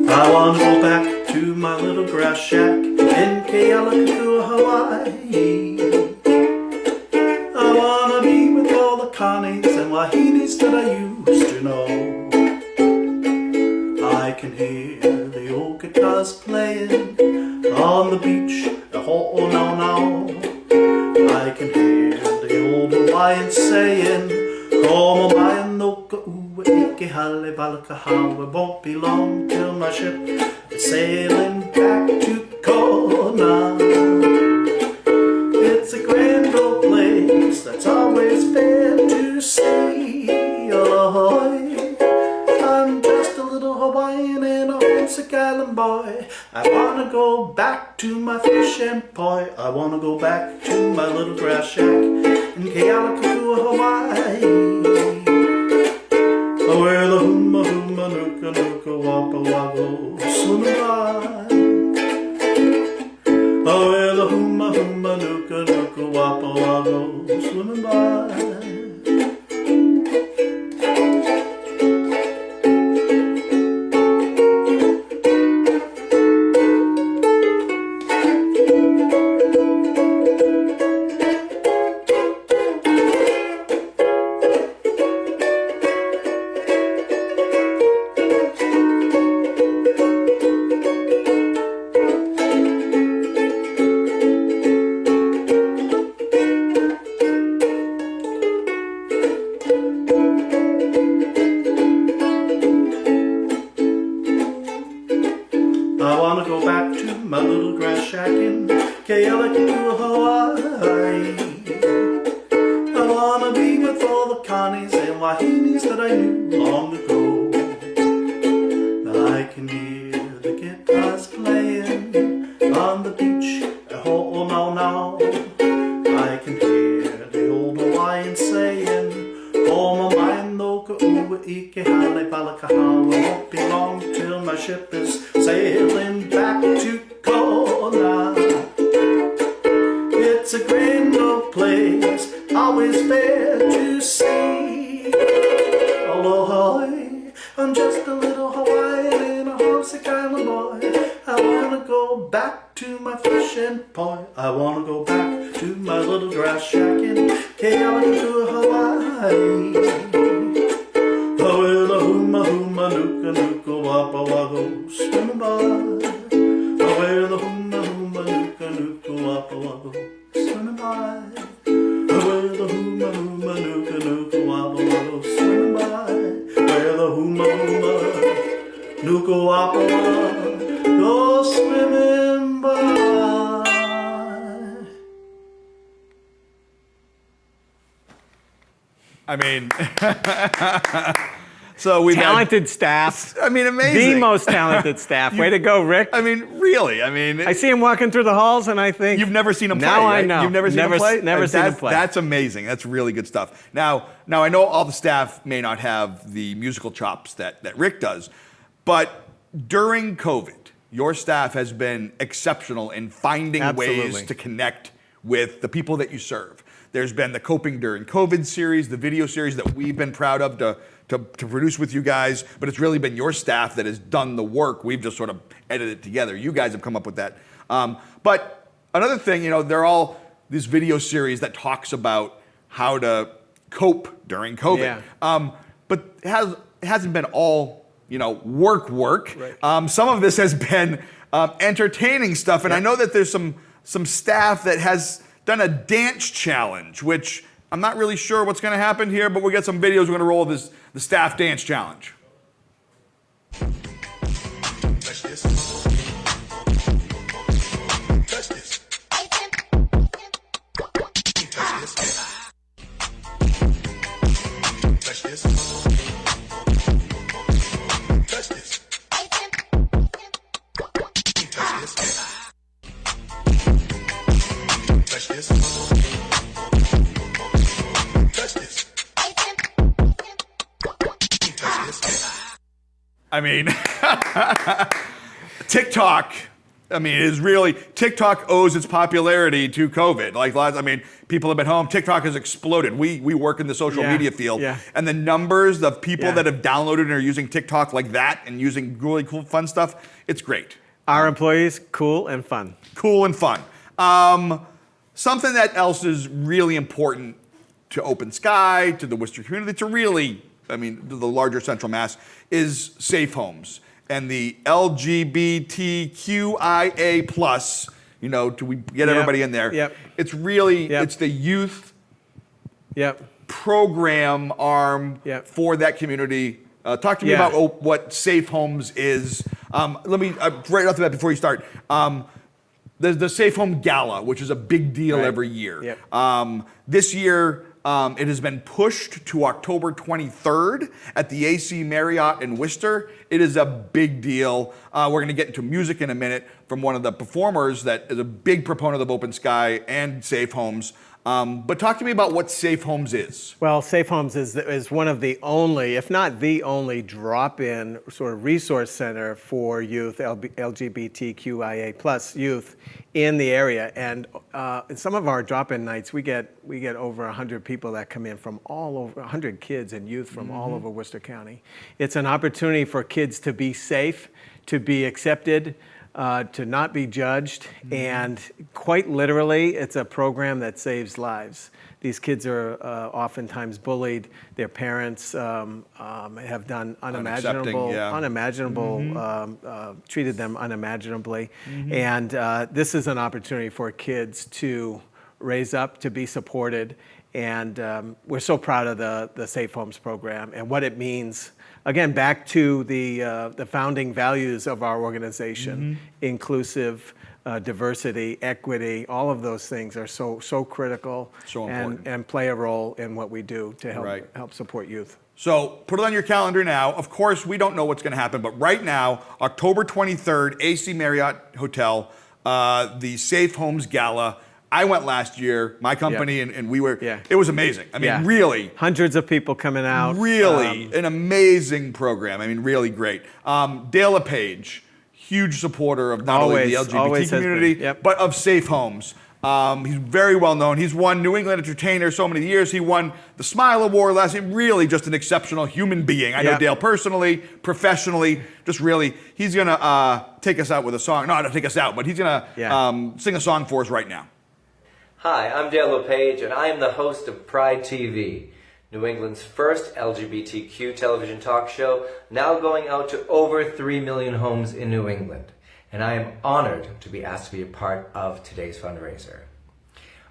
I want to go back to my little grass shack in Kealakua, Hawaii. I want to be with all the Connies and Wahinis that I used to know. I can hear the old guitars playing on the beach. Oh, no, no. I can hear the old Hawaiian saying, Como mai no ka ua ike hale balaka how it won't be long till my ship is sailing back to Kona. It's a grand old place that's always fair to see. Ahoy, I'm just a little Hawaiian and a homesick island boy. I wanna go back to my fish and poi. I wanna go back to my little grass shack in Kealakua, Hawaii. Where the huma huma nuka nuka wapa wago swimming by. Where the huma huma nuka nuka wapa wago swimming by. I wanna go back to my little grass shack in Kealakua, Hawaii. I wanna be with all the Connies and Wahinis that I knew long ago. I can hear the guitars playing on the beach. Oh, no, no. I can hear the old Hawaiian saying, Oh, my mind no ka ua ike hale palakaha. Won't be long till my ship is sailing back to Kona. It's a grand old place, always fair to see. Aloha, I'm just a little Hawaiian and a homesick island boy. I wanna go back to my fish and poi. I wanna go back to my little grass shack in Kealakua, Hawaii. Oh, where the huma huma nuka nuka wapa wago swimming by. Oh, where the huma huma nuka nuka wapa wago swimming by. Oh, where the huma huma nuka nuka wapa wago swimming by. Where the huma huma nuka wapa wago swimming by. I mean, so we've talented staff. I mean, amazing. The most talented staff. Way to go, Rick. I mean, really. I mean, I see him walking through the halls, and I think you've never seen him play. Now right? I know. You've never seen him play. Never seen him play. That's amazing. That's really good stuff. Now I know all the staff may not have the musical chops that Rick does, but during COVID, your staff has been exceptional in finding ways to connect with the people that you serve. There's been the Coping During COVID series, the video series that we've been proud of to produce with you guys, but it's really been your staff that has done the work. We've just sort of edited it together. You guys have come up with that. But another thing, they're all this video series that talks about how to cope during COVID. Yeah. But it hasn't been all, work. Right. Some of this has been entertaining stuff, and I know that there's some staff that has done a dance challenge, which I'm not really sure what's going to happen here, but we got some videos we're going to roll the staff dance challenge. Touch this. Touch this. Touch this. Touch this. Touch this. Touch this. Touch this. Touch this. Touch this. I mean, TikTok, TikTok owes its popularity to COVID. People have been home. TikTok has exploded. We work in the social media field. Yeah. And the numbers of people that have downloaded and are using TikTok like that and using really cool, fun stuff, it's great. Our employees, cool and fun. Cool and fun. Something that else is really important to Open Sky, to the Worcester community, to the larger Central Mass, is safe homes. and the LGBTQIA plus. You know, do we get everybody in there? Yep. It's really it's the youth program arm for that community. Talk to me about what Safe Homes is. Let me right off the bat before you start. There's the Safe Home Gala, which is a big deal every year. This year, it has been pushed to October 23rd at the AC Marriott in Worcester. It is a big deal. We're going to get into music in a minute from one of the performers that is a big proponent of Open Sky and Safe Homes. But talk to me about what Safe Homes is. Well, Safe Homes is one of the only, if not the only, drop-in sort of resource center for youth, LGBTQIA plus youth in the area. And some of our drop-in nights, we get over 100 people that come in from all over, 100 kids and youth from all over Worcester County. It's an opportunity for kids to be safe, to be accepted, to not be judged, and quite literally, it's a program that saves lives. These kids are oftentimes bullied. Their parents have done unimaginable, treated them unimaginably. And this is an opportunity for kids to raise up, to be supported. And we're so proud of the Safe Homes program and what it means. Again, back to the founding values of our organization, inclusive, diversity, equity, all of those things are so critical and play a role in what we do to help support youth. So put it on your calendar now. Of course, we don't know what's going to happen, but right now, October 23rd, AC Marriott Hotel, the Safe Homes Gala. I went last year, my company, and we were, it was amazing. I mean, really. Hundreds of people coming out. Really, an amazing program. I mean, really great. Dale Lepage, huge supporter of not only the LGBT community, but of Safe Homes. He's very well known. He's won New England Entertainer so many years. He won the Smile Award last year. Really just an exceptional human being. I know Dale personally, professionally, just really. He's going to take us out with a song. No, not take us out, but he's going to sing a song for us right now. Hi, I'm Dale Lepage, and I am the host of Pride TV, New England's first LGBTQ television talk show, now going out to over 3 million homes in New England. And I am honored to be asked to be a part of today's fundraiser.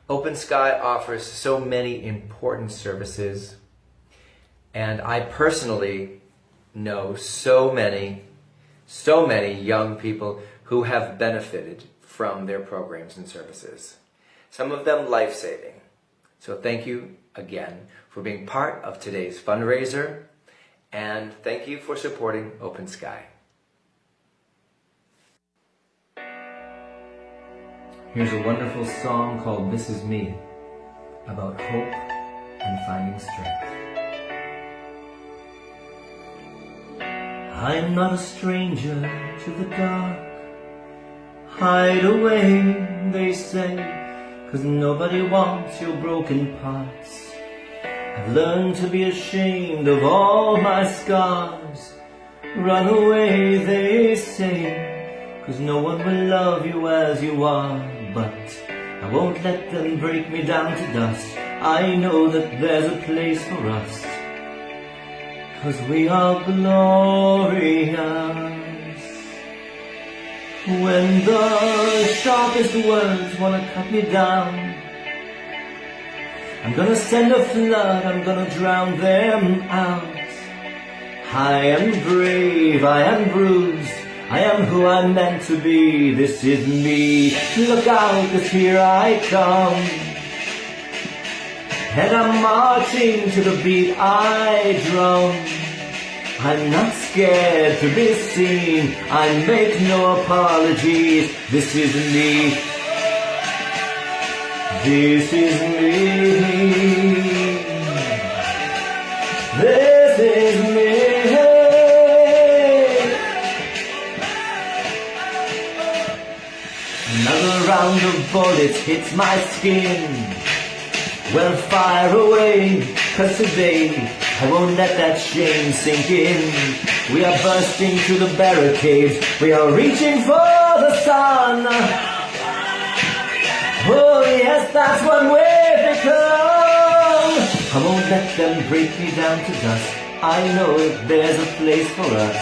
Open Sky offers so many important services, and I personally know so many young people who have benefited from their programs and services. Some of them life-saving. So thank you again for being part of today's fundraiser, and thank you for supporting Open Sky. Here's a wonderful song called This Is Me, about hope and finding strength. I'm not a stranger to the dark. Hide away, they say, 'cause nobody wants your broken parts. I've learned to be ashamed of all my scars. Run away, they say, 'cause no one will love you as you are. But I won't let them break me down to dust. I know that there's a place for us, 'cause we are glorious. When the sharpest words wanna cut me down, I'm gonna send a flood, I'm gonna drown them out. I am brave, I am bruised, I am who I'm meant to be. This is me, look out, 'cause here I come. And I'm marching to the beat I drum. I'm not scared to be seen, I make no apologies. This is me. This is me. This is me. Another round of bullets hits my skin. Well, fire away, 'cause today I won't let that shame sink in. We are bursting through the barricades. We are reaching for the sun. Oh yes, that's what we've become. I won't let them break me down to dust. I know there's a place for us,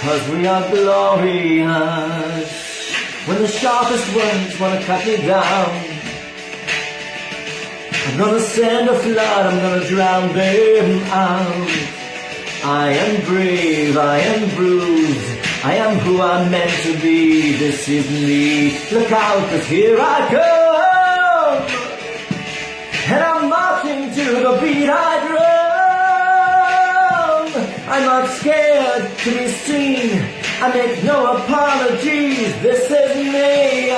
'cause we are glorious. When the sharpest ones wanna cut me down, I'm gonna send a flood, I'm gonna drown them out. I am brave, I am bruised, I am who I'm meant to be. This is me, look out, 'cause here I come, and I'm marching to the beat I drum. I'm not scared to be seen, I make no apologies. This is me,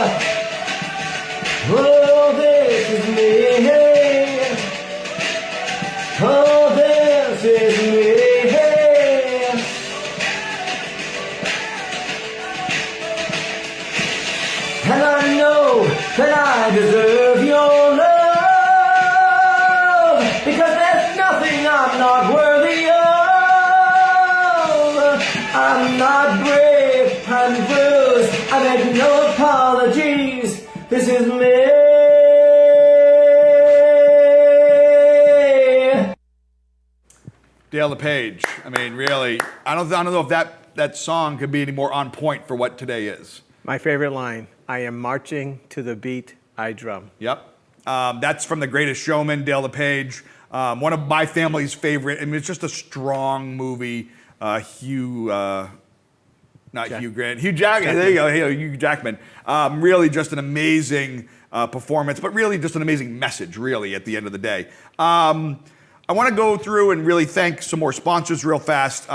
oh this is me, oh this is me. And I know that I deserve your love, because there's nothing I'm not worthy of. I'm not brave, I'm bruised, I make no apologies. This is me. Dale Lepage. I mean, really, I don't know if that song could be any more on point for what today is. My favorite line, I am marching to the beat I drum. Yep. That's from The Greatest Showman, Dale Lepage. One of my family's favorite. I mean, it's just a strong movie. Hugh Jackman. There you go. Hugh Jackman. Really just an amazing performance, but really just an amazing message, really, at the end of the day. I want to go through and really thank some more sponsors real fast.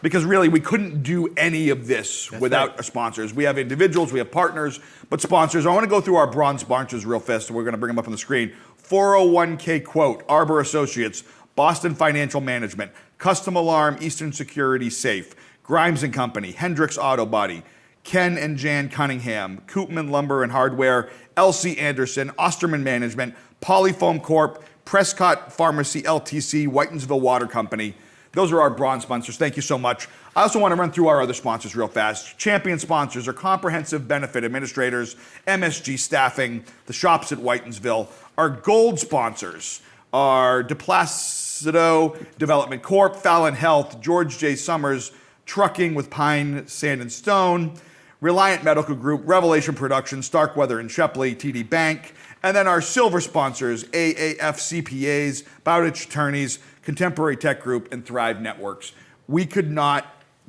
Because really, we couldn't do any of this without sponsors. We have individuals, we have partners, but sponsors. I want to go through our bronze sponsors real fast, so we're going to bring them up on the screen. 401k Quote, Arbor Associates, Boston Financial Management, Custom Alarm, Eastern Security Safe, Grimes & Company, Hendricks Auto Body, Ken and Jan Cunningham, Koopman Lumber and Hardware, LC Anderson, Osterman Management, Polyfoam Corp., Prescott Pharmacy LTC, Whitensville Water Company. Those are our bronze sponsors. Thank you so much. I also want to run through our other sponsors real fast. Champion sponsors are Comprehensive Benefit Administrators, MSG Staffing, the shops at Whitensville. Our gold sponsors are DePlacido Development Corp., Fallon Health, George J. Summers, Trucking with Pine, Sand and Stone, Reliant Medical Group, Revelation Productions, Starkweather and Shepley, TD Bank, and then our silver sponsors, AAF CPAs, Bowditch Attorneys, Contemporary Tech Group, and Thrive Networks. We could not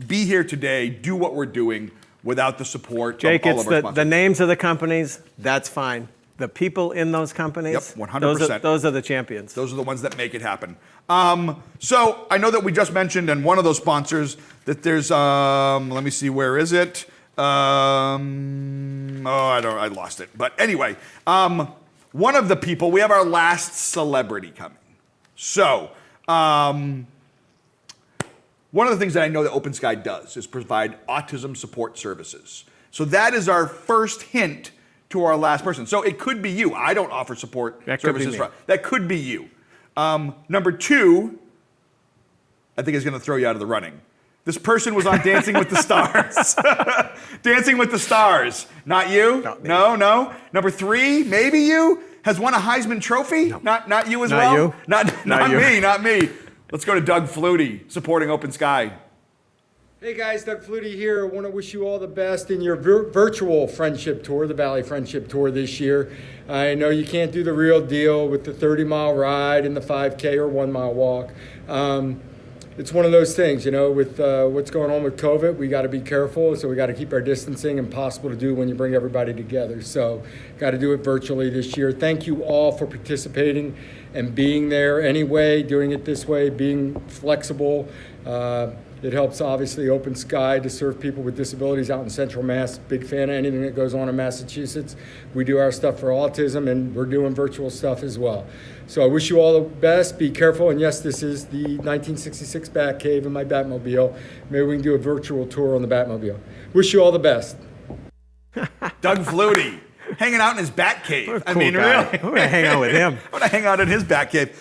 be here today, do what we're doing, without the support Jake, of all it's of our sponsors. the names of the companies, that's fine. The people in those companies, Yep, 100%. Those are the champions. Those are the ones that make it happen. So I know that we just mentioned in one of those sponsors that there's, let me see, where is it? I lost it. But anyway, one of the people, we have our last celebrity coming. So, one of the things that I know that Open Sky does is provide autism support services. So that is our first hint to our last person. So it could be you. I don't offer support services. That could be you. Number two, I think is going to throw you out of the running. This person was on Dancing with the Stars. Dancing with the Stars. Not you? No. Number three, maybe you, has won a Heisman Trophy? No. Not you as Not well? you. Not me. Let's go to Doug Flutie, supporting Open Sky. Hey guys, Doug Flutie here. I want to wish you all the best in your virtual friendship tour, the Valley Friendship Tour this year. I know you can't do the real deal with the 30-mile ride and the 5K or 1-mile walk. It's one of those things, with what's going on with COVID, we got to be careful, so we got to keep our distancing, impossible to do when you bring everybody together. So got to do it virtually this year. Thank you all for participating and being there anyway, doing it this way, being flexible. It helps, obviously, Open Sky to serve people with disabilities out in Central Mass. Big fan of anything that goes on in Massachusetts. We do our stuff for autism, and we're doing virtual stuff as well. So I wish you all the best. Be careful. And yes, this is the 1966 Batcave in my Batmobile. Maybe we can do a virtual tour on the Batmobile. Wish you all the best. Doug Flutie, hanging out in his Batcave. Cool guy. Really. I'm going to hang out with him. I'm going to hang out in his Batcave.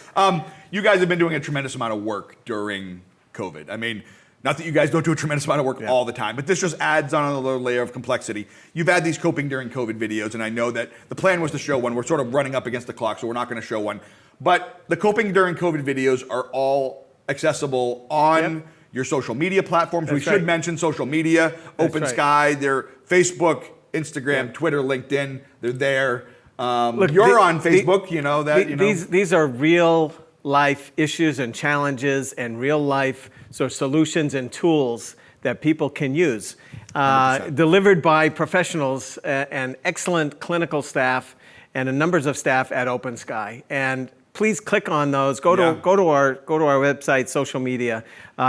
You guys have been doing a tremendous amount of work during COVID. Not that you guys don't do a tremendous amount of work all the time, but this just adds on another layer of complexity. You've had these coping during COVID videos, and I know that the plan was to show one. We're sort of running up against the clock, so we're not going to show one. But the coping during COVID videos are all accessible on your social media platforms. We That's should right. mention social media, Open right. Sky, their Facebook, Instagram, Twitter, LinkedIn. They're there. Look, You're on Facebook, you know that. These are real life issues and challenges and real life solutions and tools that people can use. Delivered by professionals and excellent clinical staff and numbers of staff at Open Sky. And please click on those. Go to our website, social media.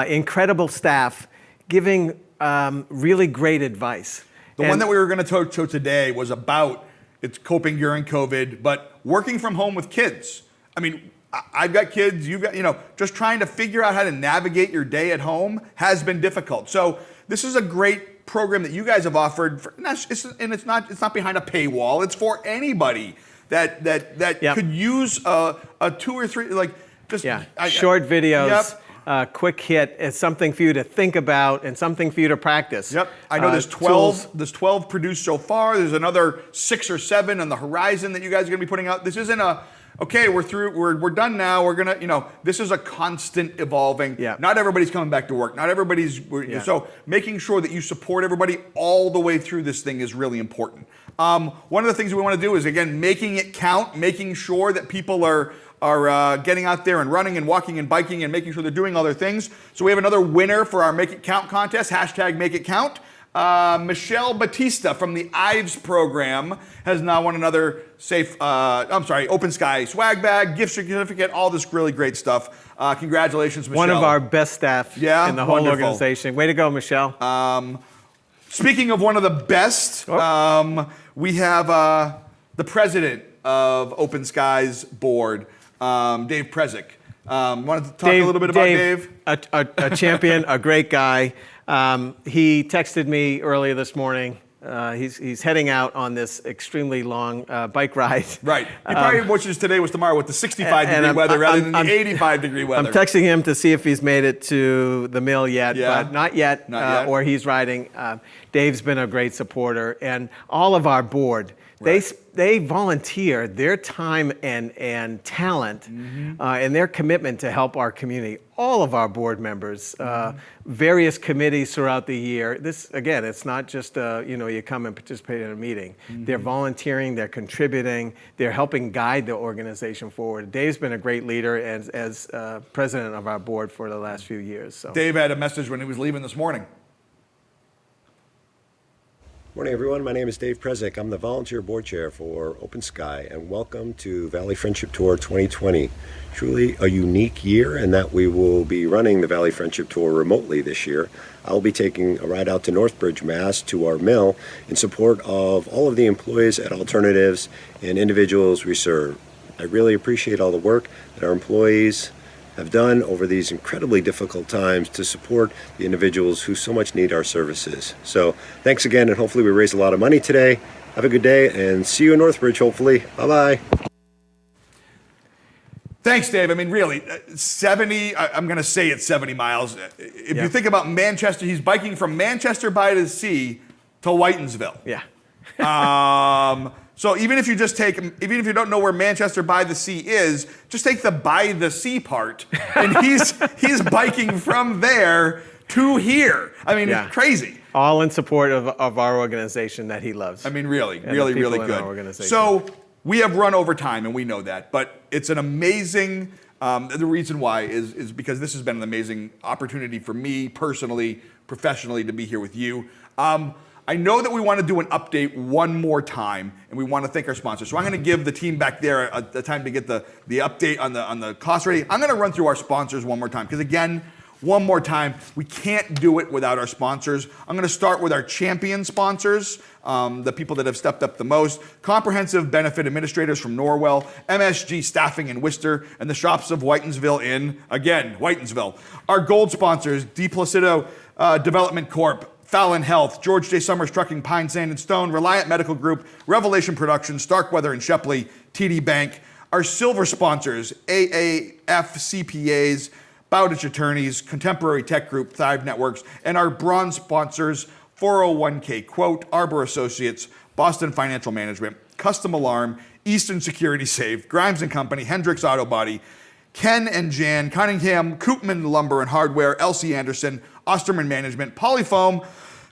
Incredible staff giving really great advice. The one that we were going to talk to today was about it's coping during COVID, but working from home with kids. I mean, I've got kids, you've got, just trying to figure out how to navigate your day at home has been difficult. So this is a great program that you guys have offered, and it's not behind a paywall. It's for anybody that could use a 2 or 3 short videos. Quick hit. It's something for you to think about and something for you to practice. Yep. I know there's 12. There's 12 produced so far. There's another 6 or 7 on the horizon that you guys are going to be putting out. This isn't okay, we're through, we're done now. We're gonna, this is a constant evolving. Yeah. Not everybody's coming back to work. Not everybody's. So making sure that you support everybody all the way through this thing is really important. One of the things we want to do is, again, making it count, making sure that people are getting out there and running and walking and biking and making sure they're doing all their things. So we have another winner for our Make It Count contest, #MakeItCount. Michelle Batista from the IVES program has now won another Open Sky swag bag, gift certificate, all this really great stuff. Congratulations, Michelle. One of our best staff in the whole organization. Way to go, Michelle. Speaking of one of the best, we have the president of Open Sky's board, Dave Prezik. Wanted to talk a little bit about Dave? A champion, a great guy. He texted me earlier this morning. He's heading out on this extremely long bike ride. Right. He probably wishes today was tomorrow with the 65-degree weather rather than the 85-degree weather. I'm texting him to see if he's made it to the mill yet, but not yet. Or he's riding. Dave's been a great supporter, and all of our board. They volunteer their time and talent and their commitment to help our community. All of our board members, various committees throughout the year. This, again, it's not just you come and participate in a meeting. They're volunteering, they're contributing, they're helping guide the organization forward. Dave's been a great leader as president of our board for the last few years. So. Dave had a message when he was leaving this morning. Morning, everyone. My name is Dave Prezik. I'm the volunteer board chair for Open Sky, and welcome to Valley Friendship Tour 2020. Truly a unique year in that we will be running the Valley Friendship Tour remotely this year. I'll be taking a ride out to Northbridge, Mass. To our mill in support of all of the employees at Alternatives and individuals we serve. I really appreciate all the work that our employees have done over these incredibly difficult times to support the individuals who so much need our services. So thanks again, and hopefully we raise a lot of money today. Have a good day, and see you in Northbridge, hopefully. Bye-bye. Thanks, Dave. I mean, really, 70, I'm going to say it's 70 miles. If you think about Manchester, he's biking from Manchester by the Sea to Whitensville. Yeah. So even if you don't know where Manchester by the Sea is, just take the by the sea part, and he's biking from there to here. I mean, it's crazy. All in support of our organization that he loves. I mean, really and the people in good. our organization. So we have run over time, and we know that, but it's an amazing. The reason why is because this has been an amazing opportunity for me personally, professionally, to be here with you. I know that we want to do an update one more time, and we want to thank our sponsors. So I'm going to give the team back there the time to get the update on the cost rating. I'm going to run through our sponsors one more time, because again, one more time, we can't do it without our sponsors. I'm going to start with our champion sponsors, the people that have stepped up the most. Comprehensive Benefit Administrators from Norwell, MSG Staffing in Worcester, and the Shops of Whitensville in, again, Whitensville. Our gold sponsors, De Placido Development Corp., Fallon Health, George J. Summers Trucking, Pine, Sand, and Stone, Reliant Medical Group, Revelation Productions, Starkweather and Shepley, TD Bank. Our silver sponsors, AAF CPAs, Bowditch Attorneys, Contemporary Tech Group, Thrive Networks, and our bronze sponsors, 401k Quote, Arbor Associates, Boston Financial Management, Custom Alarm, Eastern Security Safe, Grimes & Company, Hendricks Auto Body, Ken and Jan, Cunningham, Koopman Lumber and Hardware, Elsie Anderson, Osterman Management, Polyfoam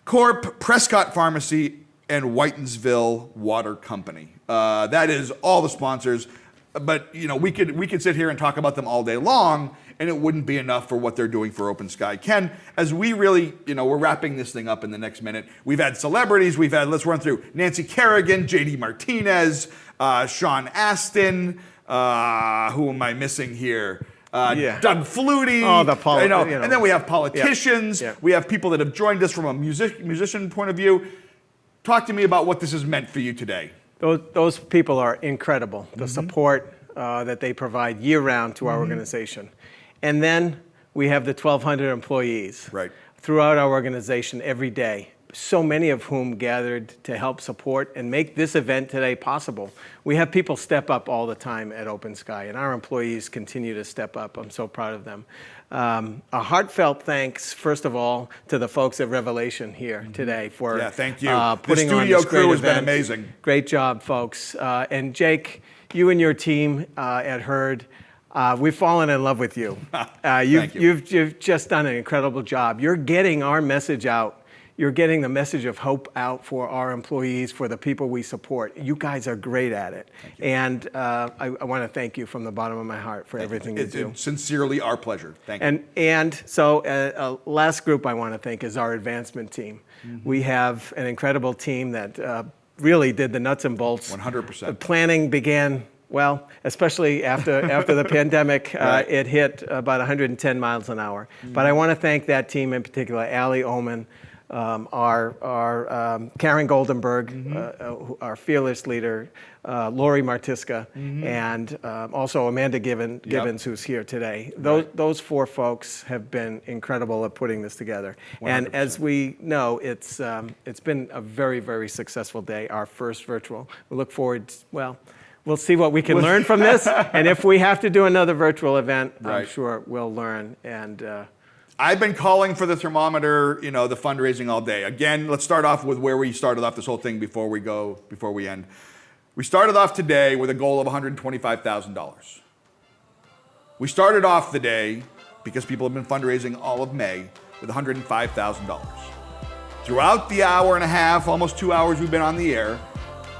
Corp, Prescott Pharmacy, and Whitensville Water Company. That is all the sponsors. But we could sit here and talk about them all day long, and it wouldn't be enough for what they're doing for Open Sky. Ken, as we really, we're wrapping this thing up in the next minute. We've had celebrities. Let's run through Nancy Kerrigan, JD Martinez, Sean Astin. Who am I missing here? Doug Flutie. And then we have politicians. Yeah. We have people that have joined us from a musician point of view. Talk to me about what this has meant for you today. Those people are incredible, the support that they provide year-round to our organization. And then we have the 1,200 employees throughout our organization every day, so many of whom gathered to help support and make this event today possible. We have people step up all the time at Open Sky, and our employees continue to step up. I'm so proud of them. A heartfelt thanks, first of all, to the folks at Revelation here today for thank you. Putting the on studio this great crew has been event. amazing. Great job, folks. And Jake, you and your team at Herd, we've fallen in love with you. You've just done an incredible job. You're getting our message out. You're getting the message of hope out for our employees, for the people we support. You guys are great at it. And I want to thank you from the bottom of my heart for everything you do. It's sincerely our pleasure. Thank you. And so last group I want to thank is our advancement team. We have an incredible team that really did the nuts and bolts. 100%. The planning began, well, especially after the pandemic, it hit about 110 miles an hour. But I want to thank that team in particular, Allie Oman, our Karen Goldenberg, our fearless leader, Lori Martiska, and also Amanda Gibbons, who's here today. Those four folks have been incredible at putting this together. 100%. And as we know, it's been a very, very successful day, our first virtual. We look forward, we'll see what we can learn from this. And if we have to do another virtual event, I'm sure we'll learn. And I've been calling for the thermometer, the fundraising all day. Again, let's start off with where we started off this whole thing before we end. We started off today with a goal of $125,000. We started off the day, because people have been fundraising all of May, with $105,000. Throughout the hour and a half, almost 2 hours we've been on the air,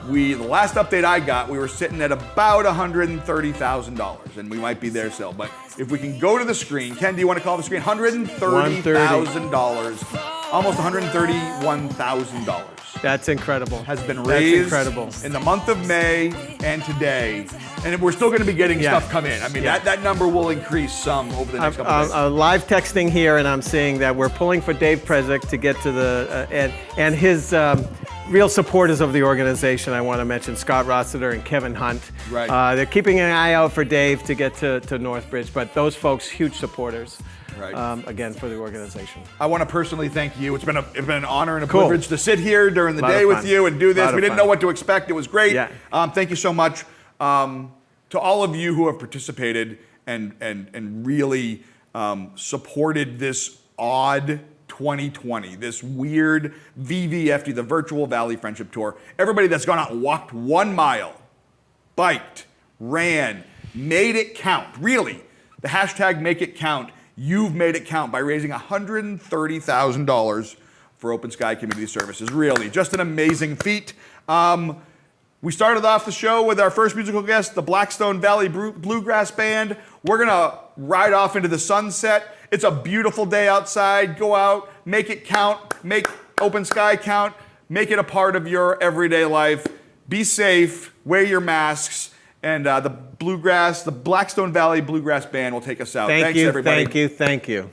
the last update I got, we were sitting at about $130,000, and we might be there still. But if we can go to the screen, Ken, do you want to call the screen? $130,000, almost $131,000. That's incredible. Has been raised in the month of May and today, and we're still going to be getting stuff come in. I mean, that number will increase some over the next couple of days. Live texting here, and I'm seeing that we're pulling for Dave Prezik to get to the and his. Real supporters of the organization, I want to mention Scott Rossiter and Kevin Hunt. They're keeping an eye out for Dave to get to Northbridge, but those folks, huge supporters, again, for the organization. I want to personally thank you. It's been an honor and a privilege to sit here during the day with you and do this. We didn't know what to expect. It was great. Thank you so much to all of you who have participated and really supported this odd 2020, this weird VVFT, the Virtual Valley Friendship Tour. Everybody that's gone out and walked 1 mile, biked, ran, made it count. Really, the hashtag Make It Count. You've made it count by raising $130,000 for Open Sky Community Services. Really, just an amazing feat. We started off the show with our first musical guest, the Blackstone Valley Bluegrass Band. We're gonna ride off into the sunset. It's a beautiful day outside. Go out, make it count, make Open Sky count, make it a part of your everyday life. Be safe, wear your masks, and the Blackstone Valley Bluegrass Band will take us out. Thanks, everybody. Thank you.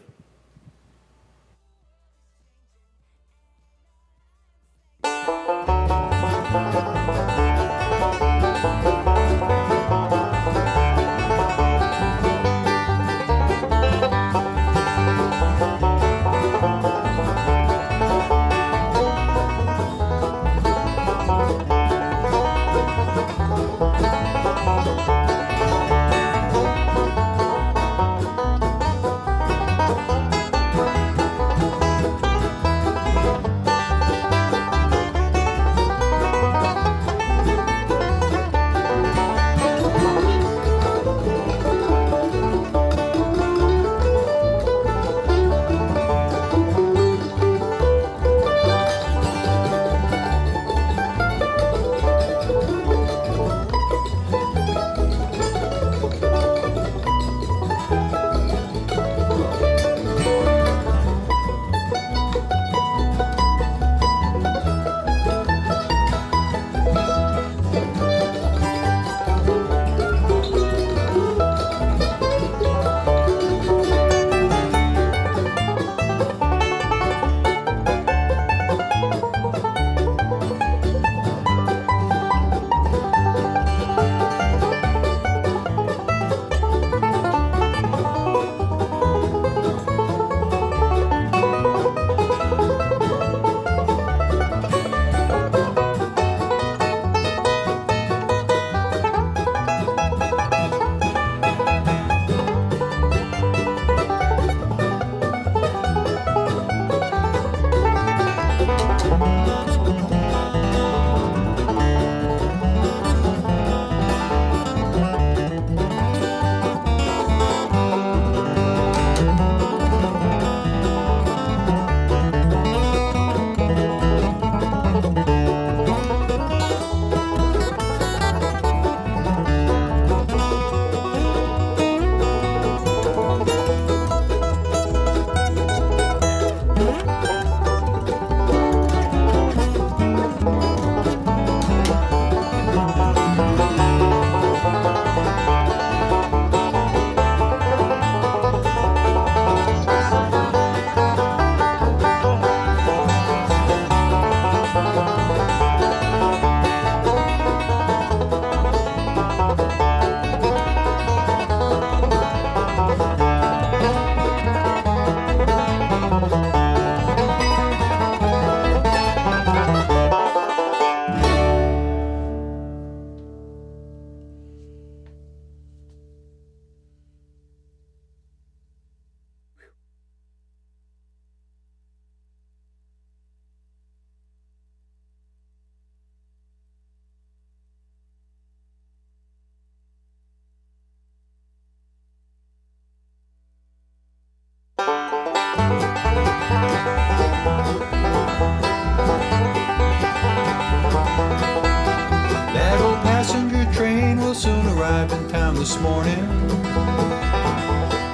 this morning.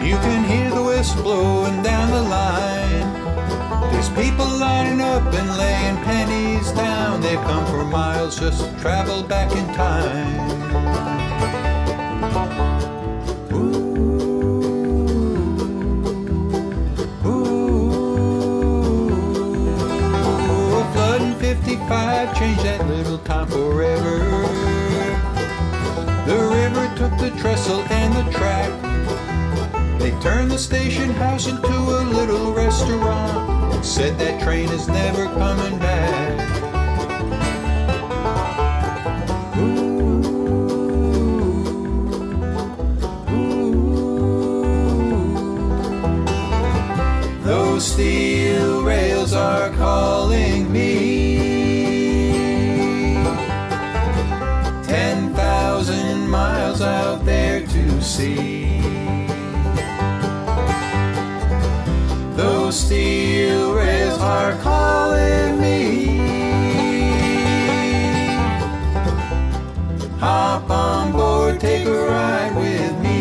You can hear the whistle blowing down the line. There's people lining up and laying pennies down. They've come for miles just to travel back in time. A flood in 55 changed that little town forever. The river took the trestle and the track. They turned the station house into a little restaurant. Said that train is never coming back. Those steel rails are calling me. 10,000 miles out there to sea. Those steel rails are calling me. Hop on board, take a ride with me.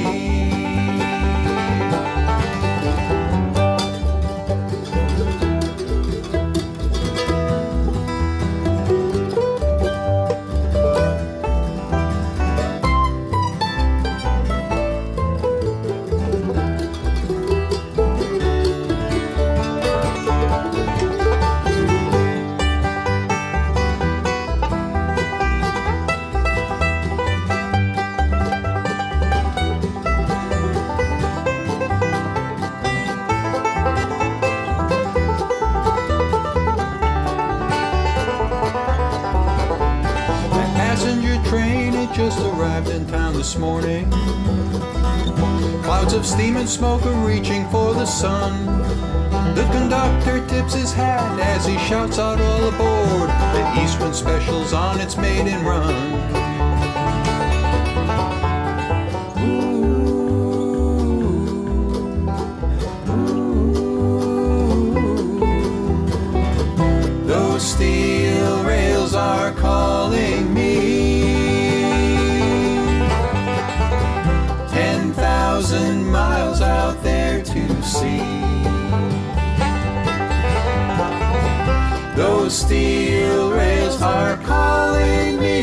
Just arrived in town this morning. Clouds of steam and smoke are reaching for the sun. The conductor tips his hat as he shouts out all aboard. The Eastern Special's on its maiden run. Those steel rails are calling me. 10,000 miles out there to sea. Those steel rails are calling me.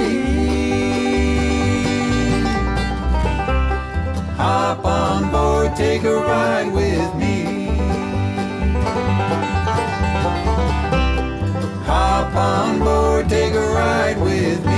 Hop on board, take a ride with me. Hop on board, take a ride with me.